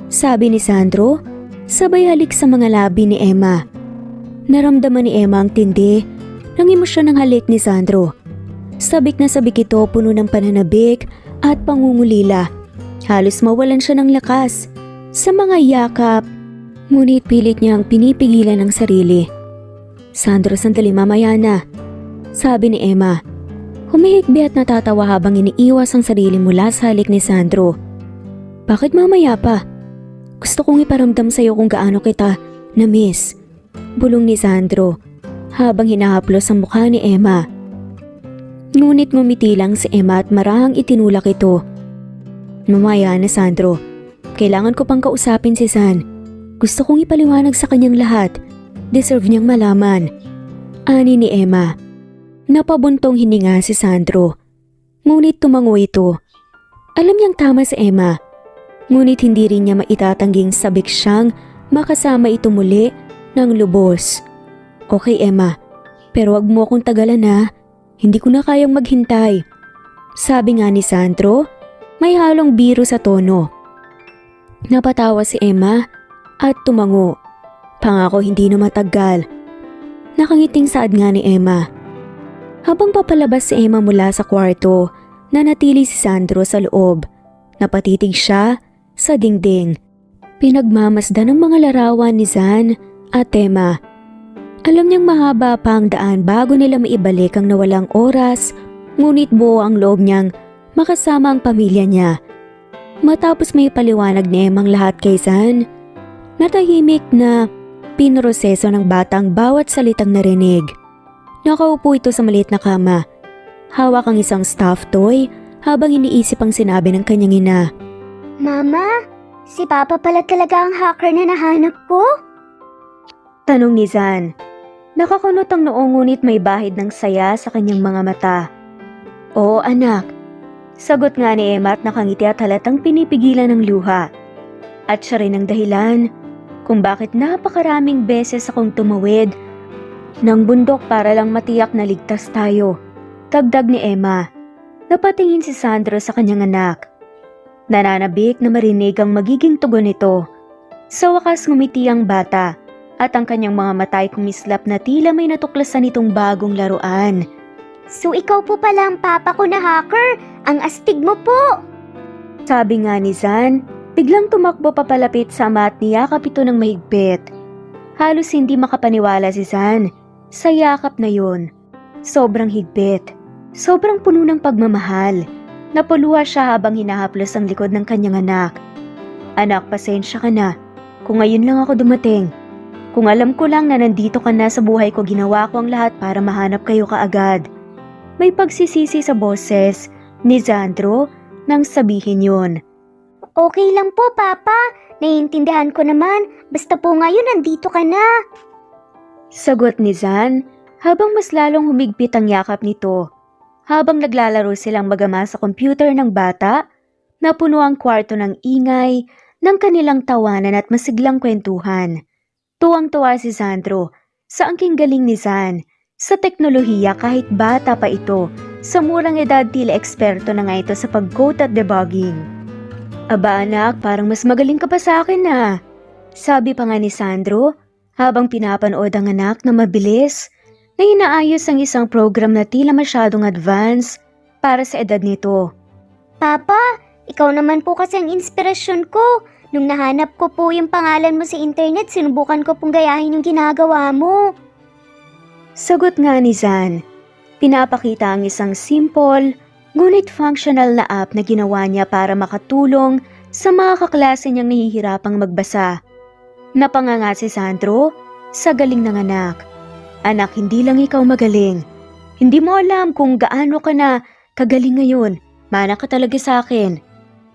sabi ni Sandro, sabay halik sa mga labi ni Emma. Naramdaman ni Emma ang tindi ng emosyon ng halik ni Sandro. Sabik na sabik ito, puno ng pananabik at pangungulila. Halos mawalan siya ng lakas sa mga yakap, ngunit pilit niyang pinipigilan ang sarili. Sandro, sandali, mamaya na, sabi ni Emma. Humihikbi at natatawa habang iniiwas ang sarili mula sa halik ni Sandro. Bakit mamaya pa? Gusto kong iparamdam sa'yo kung gaano kita na-miss, bulong ni Sandro habang hinahaplos ang mukha ni Emma. Ngunit ngumiti lang si Emma at marahang itinulak ito. Mamaya na, Sandro. Kailangan ko pang kausapin si San. Gusto kong ipaliwanag sa kanyang lahat. Deserve niyang malaman. Ani ni Emma. Napabuntong hininga si Sandro. Ngunit tumango ito. Alam niyang tama si Emma. Ngunit hindi rin niya maitatangging sabik siyang makasama ito muli ng lubos. Okay Emma, pero wag mo akong tagalan ha. Hindi ko na kayang maghintay. Sabi nga ni Sandro, may halong biro sa tono. Napatawa si Emma at tumango. Pangako hindi na matagal. Nakangiting saad nga ni Emma. Habang papalabas si Emma mula sa kwarto, nanatili si Sandro sa loob. Napatitig siya sa dingding. Pinagmamasdan ng mga larawan ni Zan at Emma. Alam niyang mahaba pa ang daan bago nila maibalik ang nawalang oras, ngunit buo ang loob niyang makasama ang pamilya niya. Matapos may paliwanag ni Emma ang lahat kay Zan, natahimik na pinroseso ng batang bawat salitang narinig. Nakaupo ito sa maliit na kama. Hawak ang isang stuffed toy habang iniisip ang sinabi ng kanyang ina. Mama, si Papa pala talaga ang hacker na nahanap ko? Tanong ni Zan. Nakakunot ang noong ngunit may bahid ng saya sa kanyang mga mata. Oo anak. Sagot nga ni Emma at nakangiti at halatang pinipigilan ng luha. At siya rin ang dahilan kung bakit napakaraming beses akong tumawid ng bundok para lang matiyak na ligtas tayo. Dagdag ni Emma. Napatingin si Sandro sa kanyang anak. Nananabik na marinig ang magiging tugon nito. Sa wakas ngumiti ang bata at ang kanyang mga mata ay kumislap na tila may natuklasan itong bagong laruan. So ikaw po pala ang papa ko na hacker? Ang astig mo po! Sabi nga ni Zan, biglang tumakbo papalapit sa ama at niyakap ito ng mahigpit. Halos hindi makapaniwala si Zan sa yakap na yun. Sobrang higpit, sobrang puno ng pagmamahal. Napuluha siya habang hinahaplos ang likod ng kanyang anak. Anak, pasensya ka na. Kung ngayon lang ako dumating. Kung alam ko lang na nandito ka na sa buhay ko, ginawa ko ang lahat para mahanap kayo kaagad. May pagsisisi sa boses ni Sandro nang sabihin yun. Okay lang po, Papa. Naiintindihan ko naman. Basta po ngayon nandito ka na. Sagot ni Zan habang mas lalong humigpit ang yakap nito. Habang naglalaro silang magama sa computer ng bata, napuno ang kwarto ng ingay ng kanilang tawanan at masiglang kwentuhan. Tuwang-tuwa si Sandro sa angking galing ni Zan sa teknolohiya kahit bata pa ito. Sa murang edad tila eksperto na nga ito sa pag-code at debugging. Aba anak, parang mas magaling ka pa sa akin na. Sabi pa nga ni Sandro habang pinapanood ang anak na mabilis na inaayos ang isang program na tila masyadong advance para sa edad nito. Papa, ikaw naman po kasi ang inspirasyon ko. Nung nahanap ko po yung pangalan mo sa internet, sinubukan ko pong gayahin yung ginagawa mo. Sagot nga ni Zan. Pinapakita ang isang simple, ngunit functional na app na ginawa niya para makatulong sa mga kaklase niyang nahihirapang magbasa. Napanganga si Sandro sa galing ng anak. Anak, hindi lang ikaw magaling. Hindi mo alam kung gaano ka na kagaling ngayon. Mana ka talaga sa akin.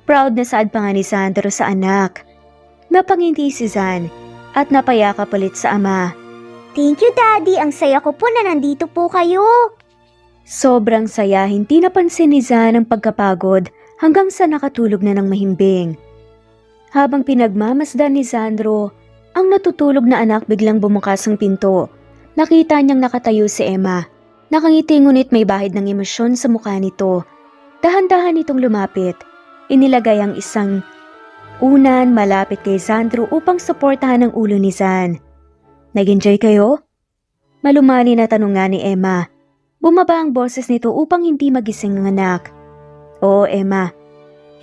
Proud na saad pa nga ni Sandro sa anak. Napangiti si Zan at napayakap ulit sa ama. Thank you, Daddy. Ang saya ko po na nandito po kayo. Sobrang saya, hindi napansin ni Zan ang pagkapagod hanggang sa nakatulog na ng mahimbing. Habang pinagmamasdan ni Sandro, ang natutulog na anak biglang bumukas ang pinto. Nakita niyang nakatayo si Emma. Nakangiti ngunit may bahid ng emosyon sa mukha nito. Dahan-dahan itong lumapit. Inilagay ang isang unan malapit kay Sandro upang suportahan ang ulo ni Zan. Nag-enjoy kayo? Malumani na tanong nga ni Emma. Bumaba ang boses nito upang hindi magising ang anak. Oo Emma,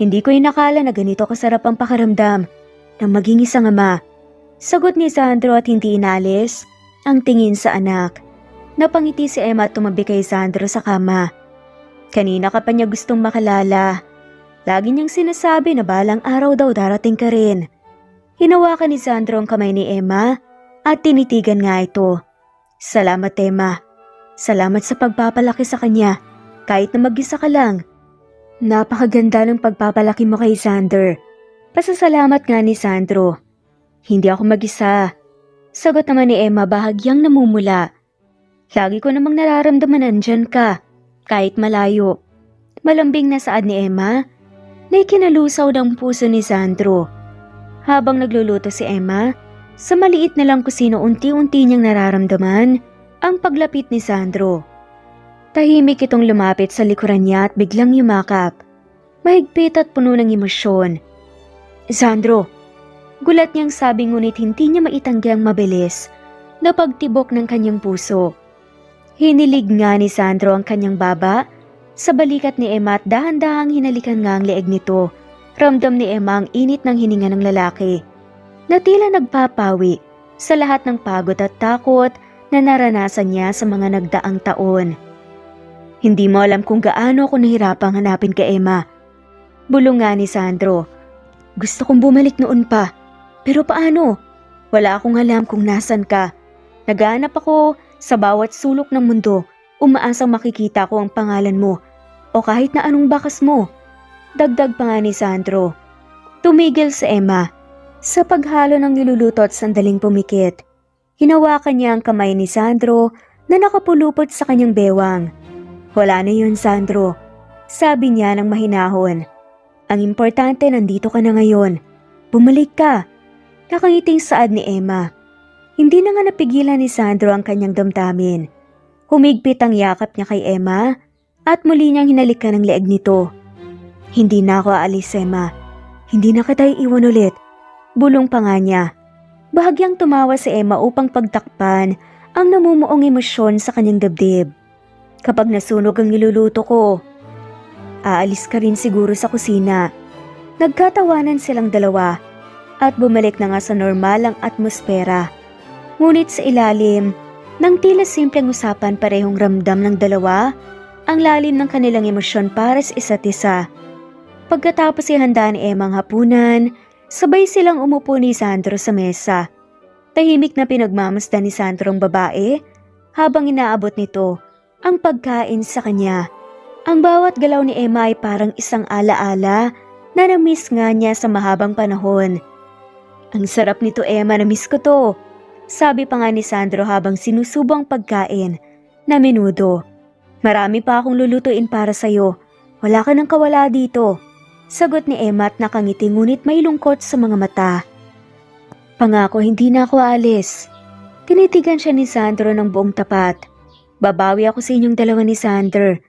hindi ko inakala na ganito kasarap ang pakaramdam ng maging isang ama. Sagot ni Sandro at hindi inalis ang tingin sa anak. Napangiti si Emma at tumabi kay Sandro sa kama. Kanina ka pa niya gustong makalala. Lagi niyang sinasabi na balang araw daw darating ka rin. Hinawakan ni Sandro ang kamay ni Emma at tinitigan nga ito. Salamat Emma. Salamat sa pagpapalaki sa kanya kahit na mag-isa ka lang. Napakaganda ng pagpapalaki mo kay Sander. Pasasalamat nga ni Sandro. Hindi ako mag-isa. Sagot naman ni Emma bahagyang namumula. Lagi ko namang nararamdaman nandyan ka, kahit malayo. Malambing na saad ni Emma na ikinalusaw ng puso ni Sandro. Habang nagluluto si Emma, sa maliit na lang kusino unti-unti niyang nararamdaman ang paglapit ni Sandro. Tahimik itong lumapit sa likuran niya at biglang yumakap. Mahigpit at puno ng emosyon. Sandro, gulat niyang sabi ngunit hindi niya maitanggi ang mabilis na pagtibok ng kanyang puso. Hinilig nga ni Sandro ang kanyang baba sa balikat ni Emma at dahan-dahang hinalikan nga ang leeg nito. Ramdam ni Emma ang init ng hininga ng lalaki na tila nagpapawi sa lahat ng pagod at takot na naranasan niya sa mga nagdaang taon. Hindi mo alam kung gaano ako nahirapang hanapin ka, Emma. Bulong nga ni Sandro. Gusto kong bumalik noon pa. Pero paano? Wala akong alam kung nasan ka. Naghahanap ako sa bawat sulok ng mundo, umaasang makikita ko ang pangalan mo o kahit na anong bakas mo. Dagdag pa nga ni Sandro. Tumigil si Emma sa paghalo ng niluluto at sandaling pumikit. Hinawakan niya ang kamay ni Sandro na nakapulupot sa kanyang bewang. Wala na yun, Sandro. Sabi niya ng mahinahon. Ang importante, nandito ka na ngayon. Bumalik ka. Nakangiting saad ni Emma. Hindi na nga napigilan ni Sandro ang kanyang damdamin. Humigpit ang yakap niya kay Emma at muli niyang hinalikan ang leeg nito. Hindi na ako aalis, Emma. Hindi na kita iiwan ulit. Bulong pa nga niya. Bahagyang tumawa si Emma upang pagtakpan ang namumuong emosyon sa kanyang dibdib. Kapag nasunog ang niluluto ko, aalis ka rin siguro sa kusina. Nagkatawanan silang dalawa at bumalik na nga sa normal ang atmosfera. Ngunit sa ilalim ng tila simpleng usapan, parehong ramdam ng dalawa ang lalim ng kanilang emosyon para sa isa't isa. Pagkatapos ihanda ni Emma ang hapunan, sabay silang umupo ni Sandro sa mesa. Tahimik na pinagmamasdan ni Sandro ang babae habang inaabot nito ang pagkain sa kanya. Ang bawat galaw ni Emma ay parang isang alaala na na-miss nga niya sa mahabang panahon. Ang sarap nito, Emma, na-miss ko to. Sabi pa nga ni Sandro habang sinusubo ang pagkain na menudo. Marami pa akong lulutuin para sa'yo. Wala ka nang kawala dito. Sagot ni Emma at nakangiti ngunit may lungkot sa mga mata. Pangako hindi na ako aalis. Tinitigan siya ni Sandro ng buong tapat. Babawi ako sa inyong dalawa ni Sander.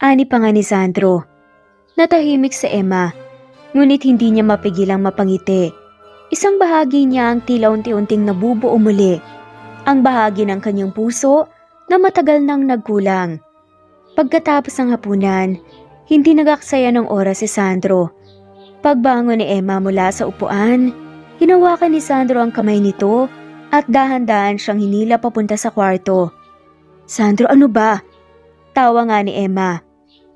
Ani pa nga ni Sandro. Natahimik si Emma, ngunit hindi niya mapigilang mapangiti. Isang bahagi niya ang tila unti-unting nabubuo muli. Ang bahagi ng kanyang puso na matagal nang nagkulang. Pagkatapos ng hapunan, hindi nagaksaya ng oras si Sandro. Pagbangon ni Emma mula sa upuan, hinawakan ni Sandro ang kamay nito at dahan-dahan siyang hinila papunta sa kwarto. Sandro, ano ba? Tawa nga ni Emma.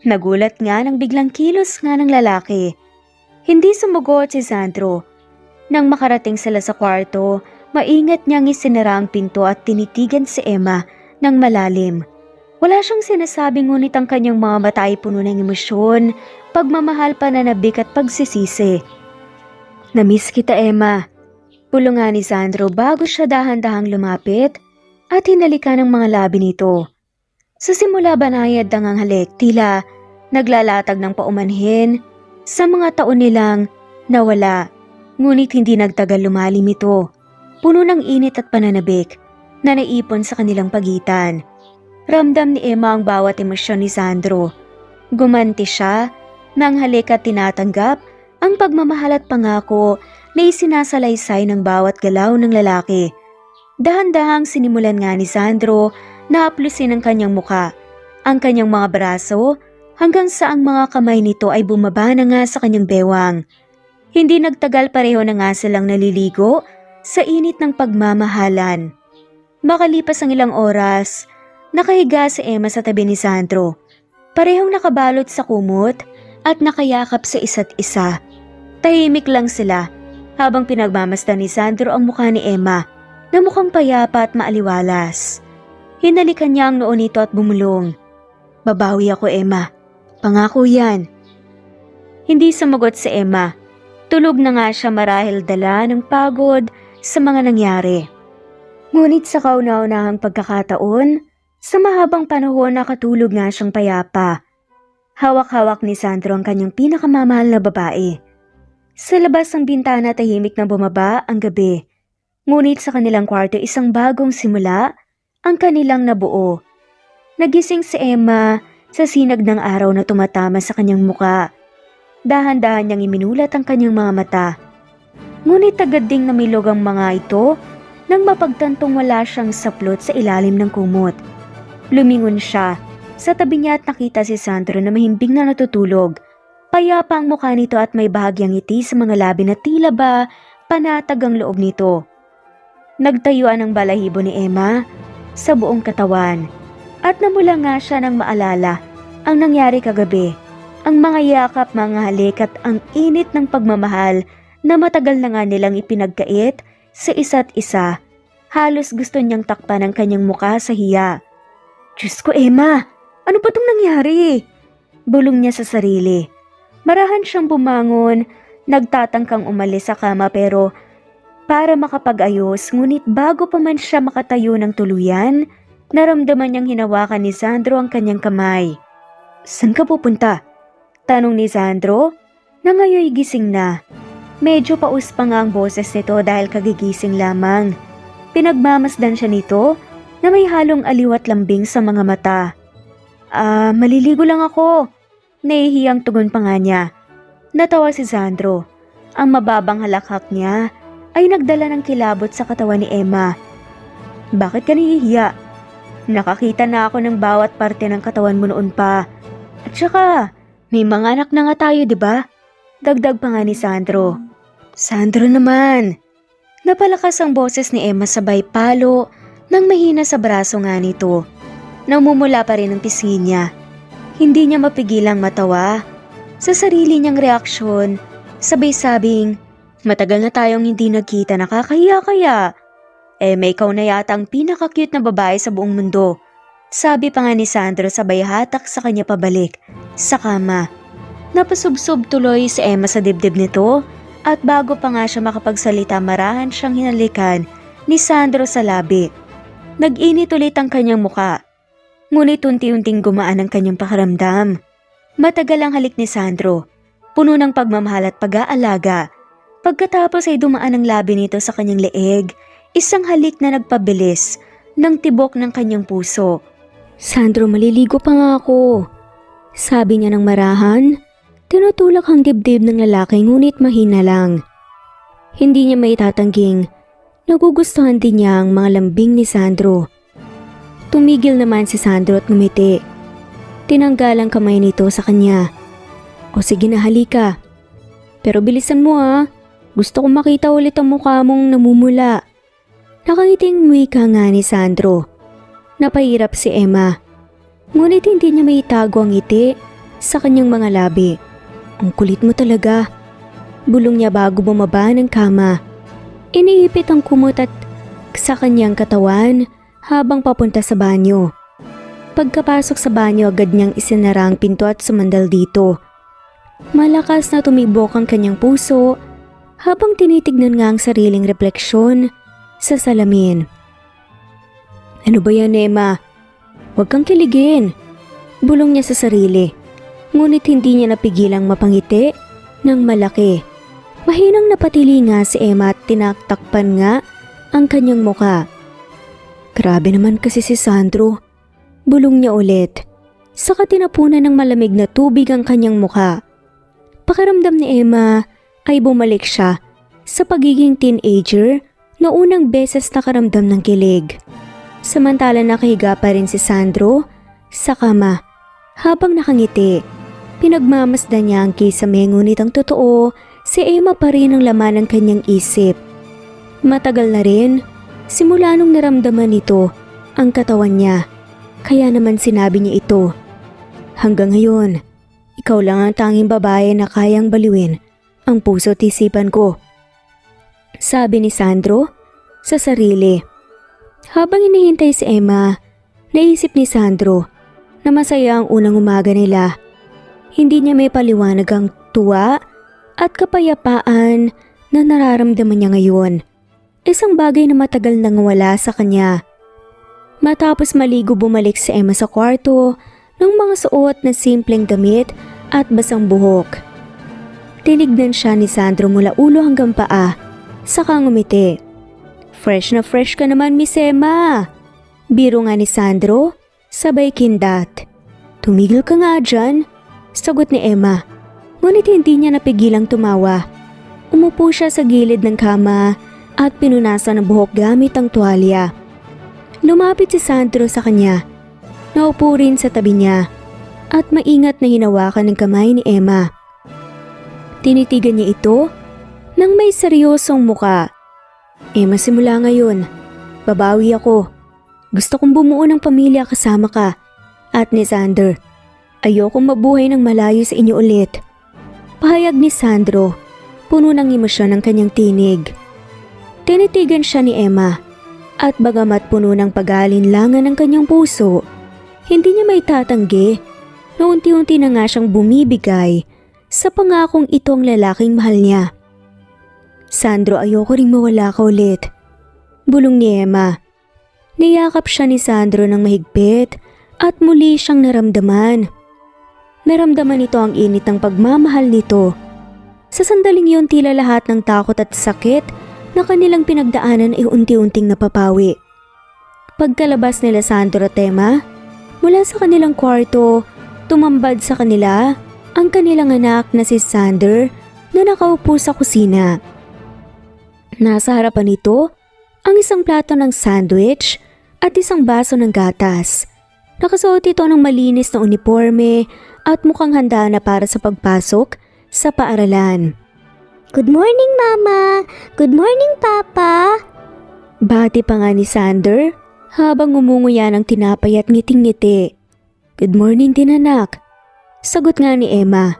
Nagulat nga nang biglang kilos nga ng lalaki. Hindi sumugot si Sandro. Nang makarating sila sa kwarto, maingat niyang isinara ang pinto at tinitigan si Emma ng malalim. Wala siyang sinasabi ngunit ang kanyang mga mata ay puno ng emosyon, pagmamahal, pananabik at pagsisisi. Namiss kita, Emma. Bulong nga ni Sandro bago siya dahan-dahang lumapit at hinalikan ang mga labi nito. Sa simula banayad ang halik, tila naglalatag ng paumanhin sa mga taon nilang nawala. Ngunit hindi nagtagal lumalim ito. Puno ng init at pananabik na naipon sa kanilang pagitan. Ramdam ni Emma ang bawat emosyon ni Sandro. Gumanti siya nang halik at tinatanggap ang pagmamahal at pangako na isinasalaysay ng bawat galaw ng lalaki. Dahan-dahang sinimulan nga ni Sandro na haplusin ang kanyang muka, ang kanyang mga braso, hanggang sa ang mga kamay nito ay bumaba na nga sa kanyang bewang. Hindi nagtagal, pareho na nga silang naliligo sa init ng pagmamahalan. Makalipas ang ilang oras, nakahiga si Emma sa tabi ni Sandro. Parehong nakabalot sa kumot at nakayakap sa isa't isa. Tahimik lang sila habang pinagmamasdan ni Sandro ang mukha ni Emma na mukhang payapa at maaliwalas. Hinalikan niya ang noo nito at bumulong. Babawi ako, Emma. Pangako yan. Hindi sumagot si Emma. Tulog na nga siya marahil dala ng pagod sa mga nangyari. Ngunit sa kauna-unahang pagkakataon, sa mahabang panahon nakatulog nga siyang payapa. Hawak-hawak ni Sandro ang kanyang pinakamamahal na babae. Sa labas ng bintana tahimik na bumaba ang gabi. Ngunit sa kanilang kwarto isang bagong simula ang kanilang nabuo. Nagising si Emma sa sinag ng araw na tumatama sa kanyang muka. Dahan-dahan niyang iminulat ang kanyang mga mata. Ngunit agad ding namilog ang mga ito nang mapagtantong wala siyang saplot sa ilalim ng kumot. Lumingon siya. Sa tabi niya at nakita si Sandro na mahimbing na natutulog. Payapa ang mukha nito at may bahagyang ngiti sa mga labi na tila ba panatag ang loob nito. Nagtayuan ang balahibo ni Emma sa buong katawan at namula nga siya nang maalala ang nangyari kagabi. Ang mga yakap, mga halik at ang init ng pagmamahal na matagal na nga nilang ipinagkait sa isa't isa. Halos gusto niyang takpan ang kanyang muka sa hiya. Diyos ko, Emma! Ano ba itong nangyari? Bulong niya sa sarili. Marahan siyang bumangon, nagtatangkang umalis sa kama pero para makapag-ayos, ngunit bago pa man siya makatayo ng tuluyan, naramdaman niyang hinawakan ni Sandro ang kanyang kamay. Saan ka pupunta? Tanong ni Sandro na ngayoy gising na. Medyo paus pa nga ang boses nito dahil kagigising lamang. Pinagmamasdan siya nito na may halong aliw at lambing sa mga mata. Maliligo lang ako. Nahihiyang tugon pa nga niya. Natawa si Sandro. Ang mababang halakhak niya ay nagdala ng kilabot sa katawan ni Emma. Bakit ka nahihiya? Nakakita na ako ng bawat parte ng katawan mo noon pa. At saka, may mga anak na nga tayo, di ba? Dagdag pa nga ni Sandro. Sandro naman. Napalakas ang boses ni Emma sabay palo nang mahina sa braso nga nito. Namumula pa rin ang pisngi niya. Hindi niya mapigilang matawa. Sa sarili niyang reaksyon, sabay sabing, matagal na tayong hindi nagkita, nakakahiya kaya. May ikaw na yata ang pinaka-cute na babae sa buong mundo. Sabi pa nga ni Sandro sabay hatak sa kanya pabalik sa kama. Napasubsob tuloy si Emma sa dibdib nito at bago pa nga siya makapagsalita marahan siyang hinalikan ni Sandro sa labi. Nag-init ulit ang kanyang muka. Ngunit unti-unting gumaan ang kanyang pakiramdam. Matagal ang halik ni Sandro, puno ng pagmamahal at pag-aalaga. Pagkatapos ay dumaan ang labi nito sa kanyang leeg, isang halik na nagpabilis ng tibok ng kanyang puso. Sandro, maliligo pa nga ako. Sabi niya ng marahan, tinutulak ang dibdib ng lalaki ngunit mahina lang. Hindi niya maitatangging, nagugustuhan din niya ang mga lambing ni Sandro. Tumigil naman si Sandro at ngumiti. Tinanggal ang kamay nito sa kanya. O sige na, halika. Pero bilisan mo ha. Gusto kong makita ulit ang mukha mong namumula. Nakangiting wika nga ni Sandro. Napahirap si Emma. Ngunit hindi niya maitago ang ngiti sa kanyang mga labi. Ang kulit mo talaga. Bulong niya bago bumaba ng kama. Iniipit ang kumot at sa kanyang katawan habang papunta sa banyo. Pagkapasok sa banyo agad niyang isinara ang pinto at sumandal dito. Malakas na tumibok ang kanyang puso habang tinitignan nga ang sariling refleksyon sa salamin. Ano ba yan, Emma? Huwag kang kiligin. Bulong niya sa sarili. Ngunit hindi niya napigilang mapangiti ng malaki. Mahinang napatili nga si Emma at tinaktakpan nga ang kanyang muka. Grabe naman kasi si Sandro. Bulong niya ulit. Saka tinapunan ng malamig na tubig ang kanyang muka. Pakiramdam ni Emma ay bumalik siya sa pagiging teenager na unang beses nakaramdam ng kilig. Samantala nakahiga pa rin si Sandro sa kama. Habang nakangiti, pinagmamasdan niya ang kisame ngunit ang totoo, si Emma pa rin ang laman ng kanyang isip. Matagal na rin, simula nung naramdaman nito ang katawan niya. Kaya naman sinabi niya ito. Hanggang ngayon, ikaw lang ang tanging babae na kayang baliwin ang puso at isipan ko. Sabi ni Sandro sa sarili. Habang inihintay si Emma, naisip ni Sandro na masaya ang unang umaga nila. Hindi niya may paliwanag ang tuwa at kapayapaan na nararamdaman niya ngayon. Isang bagay na matagal nang wala sa kanya. Matapos maligo, bumalik si Emma sa kwarto ng mga suot na simpleng damit at basang buhok. Tinignan siya ni Sandro mula ulo hanggang paa, saka ngumiti. Fresh na fresh ka naman, Miss Emma. Biro nga ni Sandro, sabay kindat. Tumigil ka nga dyan, sagot ni Emma. Ngunit hindi niya napigilang tumawa. Umupo siya sa gilid ng kama at pinunasan ang buhok gamit ang tuwalya. Lumapit si Sandro sa kanya. Naupo rin sa tabi niya at maingat na hinawakan ng kamay ni Emma. Tinitigan niya ito nang may seryosong muka. Emma, simula ngayon, babawi ako. Gusto kong bumuo ng pamilya kasama ka. At ni Sander, ayokong mabuhay ng malayo sa inyo ulit. Pahayag ni Sandro, puno ng emosyon ang kanyang tinig. Tinitigan siya ni Emma at bagamat puno ng pag-aalinlangan ng kanyang puso, hindi niya may tatanggi na unti-unti na nga siyang bumibigay sa pangakong itong lalaking mahal niya. Sandro, ayoko ring mawala ka ulit. Bulong ni Emma. Niyakap siya ni Sandro ng mahigpit at muli siyang naramdaman. Naramdaman nito ang init ng pagmamahal nito. Sa sandaling yun, tila lahat ng takot at sakit na kanilang pinagdaanan ay unti-unting napapawi. Pagkalabas nila Sandro at Emma, mula sa kanilang kwarto, tumambad sa kanila ang kanilang anak na si Sander na nakaupo sa kusina. Nasa harapan nito ang isang plato ng sandwich at isang baso ng gatas. Nakasuot ito ng malinis na uniforme at mukhang handa na para sa pagpasok sa paaralan. Good morning, Mama! Good morning, Papa! Bati pa nga ni Sander habang umunguya ng tinapay at ngiting-ngiti. Good morning din, anak. Sagot nga ni Emma.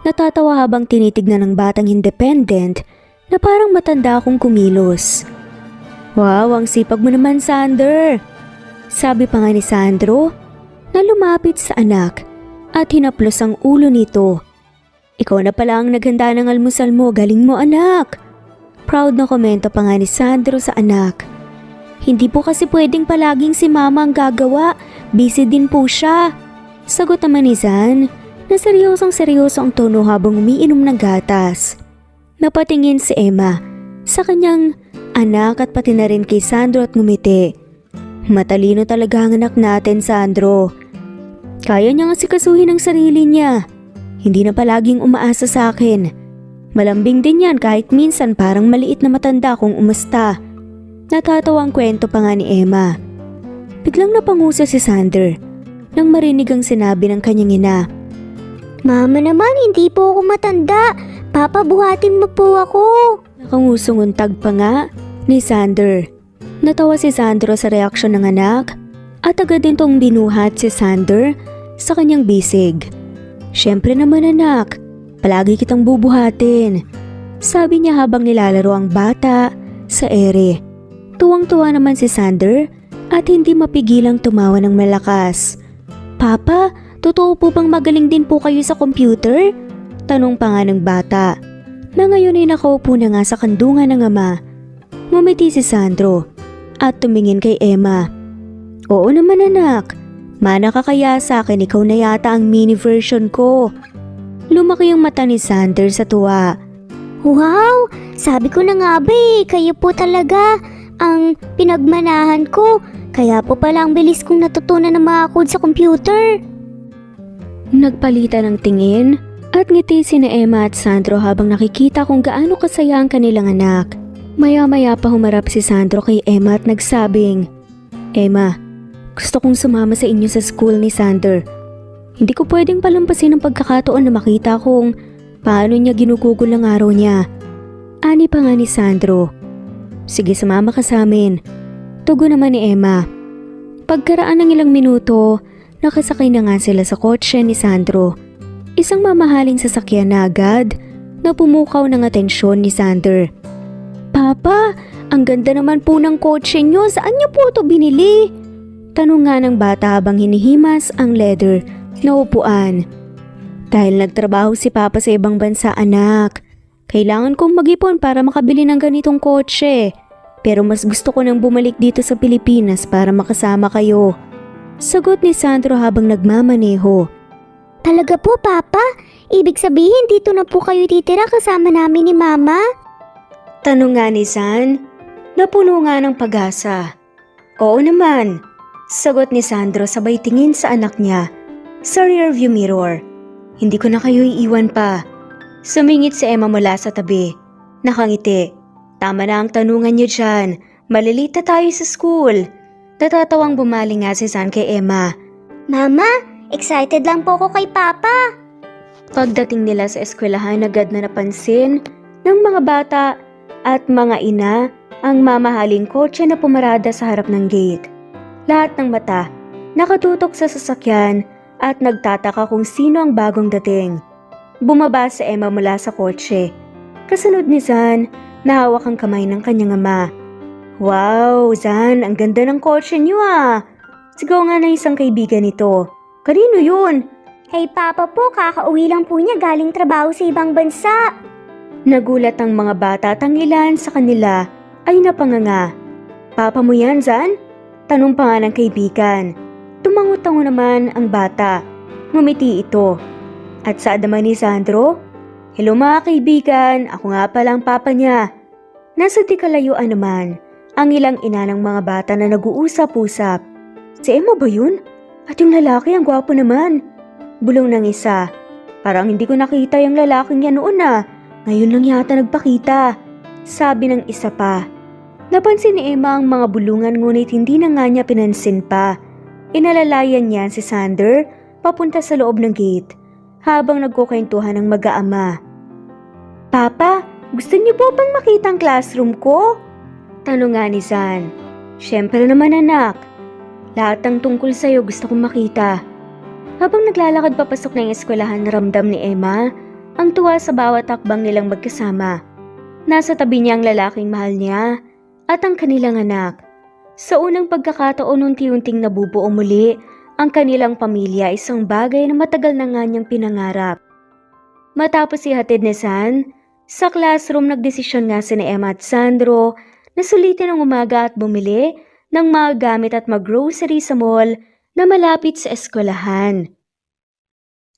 Natatawa habang tinitignan ng batang independent na parang matanda akong kumilos. Wow, ang sipag mo naman, Sander. Sabi pa nga ni Sandro na lumapit sa anak at hinaplos ang ulo nito. Ikaw na pala ang naghanda ng almusal mo, galing mo anak. Proud na komento pa nga ni Sandro sa anak. Hindi po kasi pwedeng palaging si mama ang gagawa, busy din po siya. Sagot naman ni Zan na seryosong-seryoso ang tono habang umiinom ng gatas. Napatingin si Emma sa kanyang anak at pati na rin kay Sandro at ngumiti. Matalino talaga ang anak natin, Sandro. Kaya niya nga sikasuhin ang sarili niya. Hindi na palaging umaasa sa akin. Malambing din yan kahit minsan parang maliit na matanda kung umusta. Natatawang kwento pa nga ni Emma. Biglang napangusa si Sander nang marinig ang sinabi ng kanyang ina. Mama naman, hindi po ako matanda. Papa, buhatin mo po ako. Nakangusong untag pa nga ni Sander. Natawa si Sandro sa reaksyon ng anak at agad din tong binuhat si Sander sa kanyang bisig. Siyempre naman anak, palagi kitang bubuhatin. Sabi niya habang nilalaro ang bata sa ere. Tuwang-tuwa naman si Sander at hindi mapigilang tumawa ng malakas. Papa, totoo po bang magaling din po kayo sa computer? Tanong pa nga ng bata na ngayon ay nakaupo na nga sa kandungan ng ama. Ngumiti si Sandro at tumingin kay Emma. Oo naman anak, mana ka kaya sa akin, ikaw na yata ang mini version ko. Lumaki ang mata ni Sander sa tuwa. Wow! Sabi ko na nga ba kayo po talaga ang pinagmanahan ko. Kaya po pala ang bilis kong natutunan ng mga code sa computer. Nagpalitan ng tingin at ngiti sina Emma at Sandro habang nakikita kung gaano kasaya ang kanilang anak. Maya-maya pa humarap si Sandro kay Emma at nagsabing, Emma, gusto kong sumama sa inyo sa school ni Sander. Hindi ko pwedeng palampasin ang pagkakataon na makita kung paano niya ginugugol ang araw niya. Ani pa nga ni Sandro. Sige, sumama ka sa amin. Tugon naman ni Emma. Pagkaraan ng ilang minuto, nakasakay na nga sila sa kotse ni Sandro. Isang mamahaling sasakyan na agad na pumukaw ng atensyon ni Sander. Papa, ang ganda naman po ng kotse niyo. Saan niyo po ito binili? Tanong nga ng bata habang hinihimas ang leather na upuan. Dahil nagtrabaho si Papa sa ibang bansa, anak. Kailangan kong mag-ipon para makabili ng ganitong kotse. Pero mas gusto ko nang bumalik dito sa Pilipinas para makasama kayo. Sagot ni Sandro habang nagmamaneho. Talaga po, Papa? Ibig sabihin dito na po kayo titira kasama namin ni Mama? Tanong nga ni San, napuno nga ng pag-asa. Oo naman, sagot ni Sandro sabay tingin sa anak niya sa rearview mirror. Hindi ko na kayo iiwan pa. Sumingit si Emma mula sa tabi. Nakangiti. Tama na ang tanungan niyo dyan. Malilita tayo sa school. Natatawang bumaling nga si San kay Emma. Mama, excited lang po ako kay Papa. Pagdating nila sa eskwelahan, agad na napansin ng mga bata at mga ina ang mamahaling kotse na pumarada sa harap ng gate. Lahat ng mata nakatutok sa sasakyan at nagtataka kung sino ang bagong dating. Bumaba si Emma mula sa kotse. Kasunod ni Zan, nahawak ang kamay ng kanyang ama. Wow, Zan, ang ganda ng kotse niyo ah. Sigaw nga ng isang kaibigan nito. Kanino yun? Hey Papa po, kakauwi lang po niya galing trabaho sa ibang bansa. Nagulat ang mga bata at ang ilan sa kanila ay napanganga. Papa mo yan, Zan? Tanong pa nga ng kaibigan. Tumango-tango naman ang bata. Ngumiti ito. At sa adaman ni Sandro, hello mga kaibigan, ako nga pala ang papa niya. Nasa di kalayuan naman ang ilang ina ng mga bata na nag-uusap-usap. Si Emma ba yun? At yung lalaki ang gwapo naman. Bulong ng isa. Parang hindi ko nakita yung lalaking yan noon ah. Ngayon lang yata nagpakita. Sabi ng isa pa. Napansin ni Emma ang mga bulungan ngunit hindi na nga niya pinansin pa. Inalalayan niya si Sander papunta sa loob ng gate habang nagkukwentuhan ng mag-aama. Papa, gusto niyo po bang makita ang classroom ko? Tanong nga ni San. Siyempre naman anak. Lahat ng tungkol sa'yo gusto kong makita. Habang naglalakad papasok ng eskwelahan, ramdam ni Emma ang tuwa sa bawat hakbang nilang magkasama. Nasa tabi niya ang lalaking mahal niya at ang kanilang anak. Sa unang pagkakataon, unti-unting nabubuo muli ang kanilang pamilya, isang bagay na matagal na nga niyang pinangarap. Matapos ihatid ni San, sa classroom nagdesisyon nga si Emma at Sandro na sulitin ang umaga at bumili ng mga gamit at mag-grocery sa mall na malapit sa eskwelahan.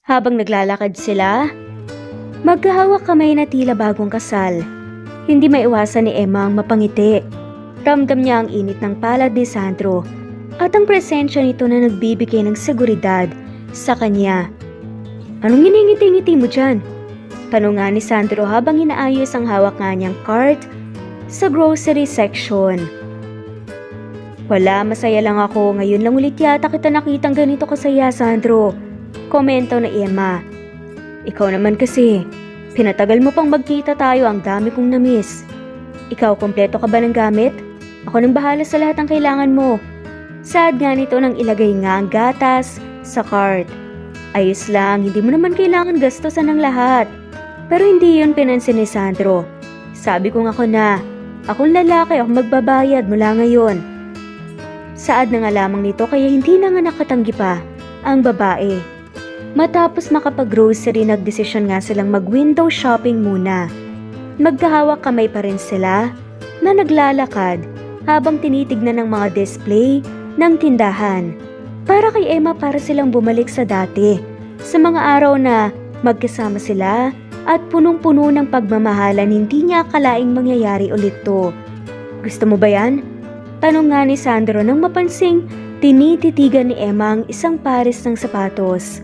Habang naglalakad sila, magkahawak kamay na tila bagong kasal. Hindi maiwasan ni Emma ang mapangiti. Ramdam niya ang init ng palad ni Sandro at ang presensya nito na nagbibigay ng seguridad sa kanya. Anong iningiti-ngiti mo dyan? Tanong nga ni Sandro habang inaayos ang hawak nga niyang cart sa grocery section. Wala, masaya lang ako. Ngayon lang ulit yata kita nakitang ganito kasaya, Sandro. Komento na Emma. Ikaw naman kasi, pinatagal mo pang magkita tayo, ang dami kong namiss. Ikaw, kompleto ka ba ng gamit? Ako nang bahala sa lahat ng kailangan mo. Sad nga nito nang ilagay nga ang gatas sa cart. Ayos lang, hindi mo naman kailangan gastusan ng lahat. Pero hindi yun pinansin ni Sandro. Sabi kong ako na, akong lalaki, ako magbabayad mula ngayon. Saad na nga lamang nito kaya hindi na nga nakatanggi pa ang babae. Matapos makapag-grocery, nagdesisyon nga silang mag-window shopping muna. Magkahawak kamay pa rin sila na naglalakad habang tinitignan ng mga display ng tindahan. Para kay Emma, para silang bumalik sa dati, sa mga araw na magkasama sila at punong-puno ng pagmamahalan. Hindi niya akalaing mangyayari ulit to. Gusto mo ba yan? Tanong nga ni Sandro nang mapansing tinititigan ni Emma ang isang pares ng sapatos.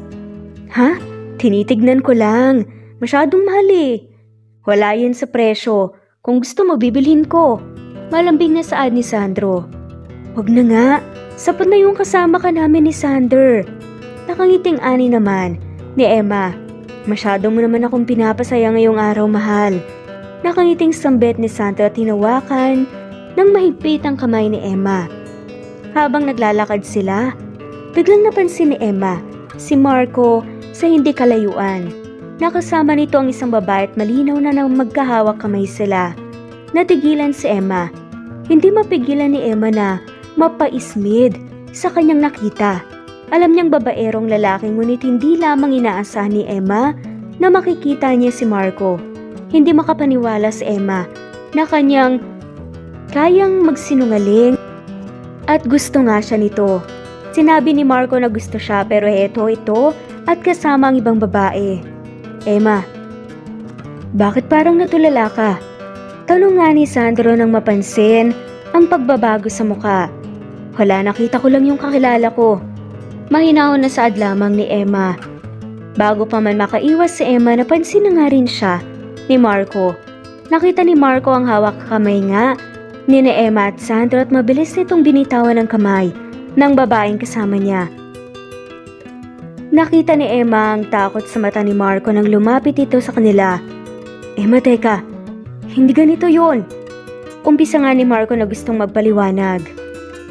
Ha? Tinitignan ko lang. Masyadong mahal eh. Wala yan sa presyo. Kung gusto mo, bibilhin ko. Malambing na saad ni Sandro. Wag na nga. Sapat na yung kasama ka namin ni Sander. Nakangiting ani naman ni Emma. Masyado mo naman akong pinapasaya ngayong araw, mahal. Nakangiting sambet ni Sandro at hinawakan ng mahigpit ang kamay ni Emma. Habang naglalakad sila, biglang napansin ni Emma si Marco sa hindi kalayuan. Nakasama nito ang isang babae at malinaw na nang magkahawak kamay sila. Natigilan si Emma. Hindi mapigilan ni Emma na mapaismid sa kanyang nakita. Alam niyang babaerong lalaki ngunit hindi lamang inaasahan ni Emma na makikita niya si Marco. Hindi makapaniwala si Emma na kanyang kayang magsinungaling at gusto nga siya nito. Sinabi ni Marco na gusto siya pero ito at kasama ang ibang babae. Emma, bakit parang natulala ka? Tanong nga ni Sandro nang mapansin ang pagbabago sa muka. Wala, nakita ko lang yung kakilala ko. Mahinahon na saad lamang ni Emma. Bago pa man makaiwas si Emma, napansin na nga rin siya ni Marco. Nakita ni Marco ang hawak kamay nga ni Emma at Sandro at mabilis nitong binitawan ang kamay ng babaeng kasama niya. Nakita ni Emma ang takot sa mata ni Marco nang lumapit ito sa kanila. Emma, teka, hindi ganito yun. Umpisa nga ni Marco na gustong magpaliwanag.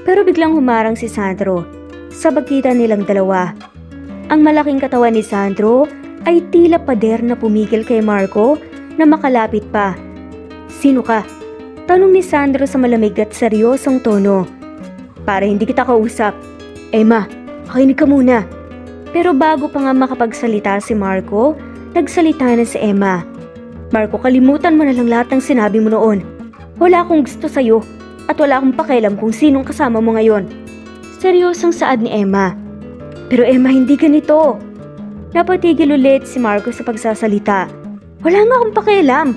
Pero biglang humarang si Sandro sa pagitan nilang dalawa. Ang malaking katawan ni Sandro ay tila pader na pumigil kay Marco na makalapit pa. Sino ka? Tanong ni Sandro sa malamig at seryosong tono. Para hindi kita kausap. Emma, makinig ka muna. Pero bago pa nga makapagsalita si Marco, nagsalita na si Emma. Marco, kalimutan mo na lang lahat ng sinabi mo noon. Wala akong gusto sa'yo at wala akong pakialam kung sinong kasama mo ngayon. Seryosong saad ni Emma. Pero Emma, hindi ganito. Napatigil ulit si Marco sa pagsasalita. Wala nga akong pakialam.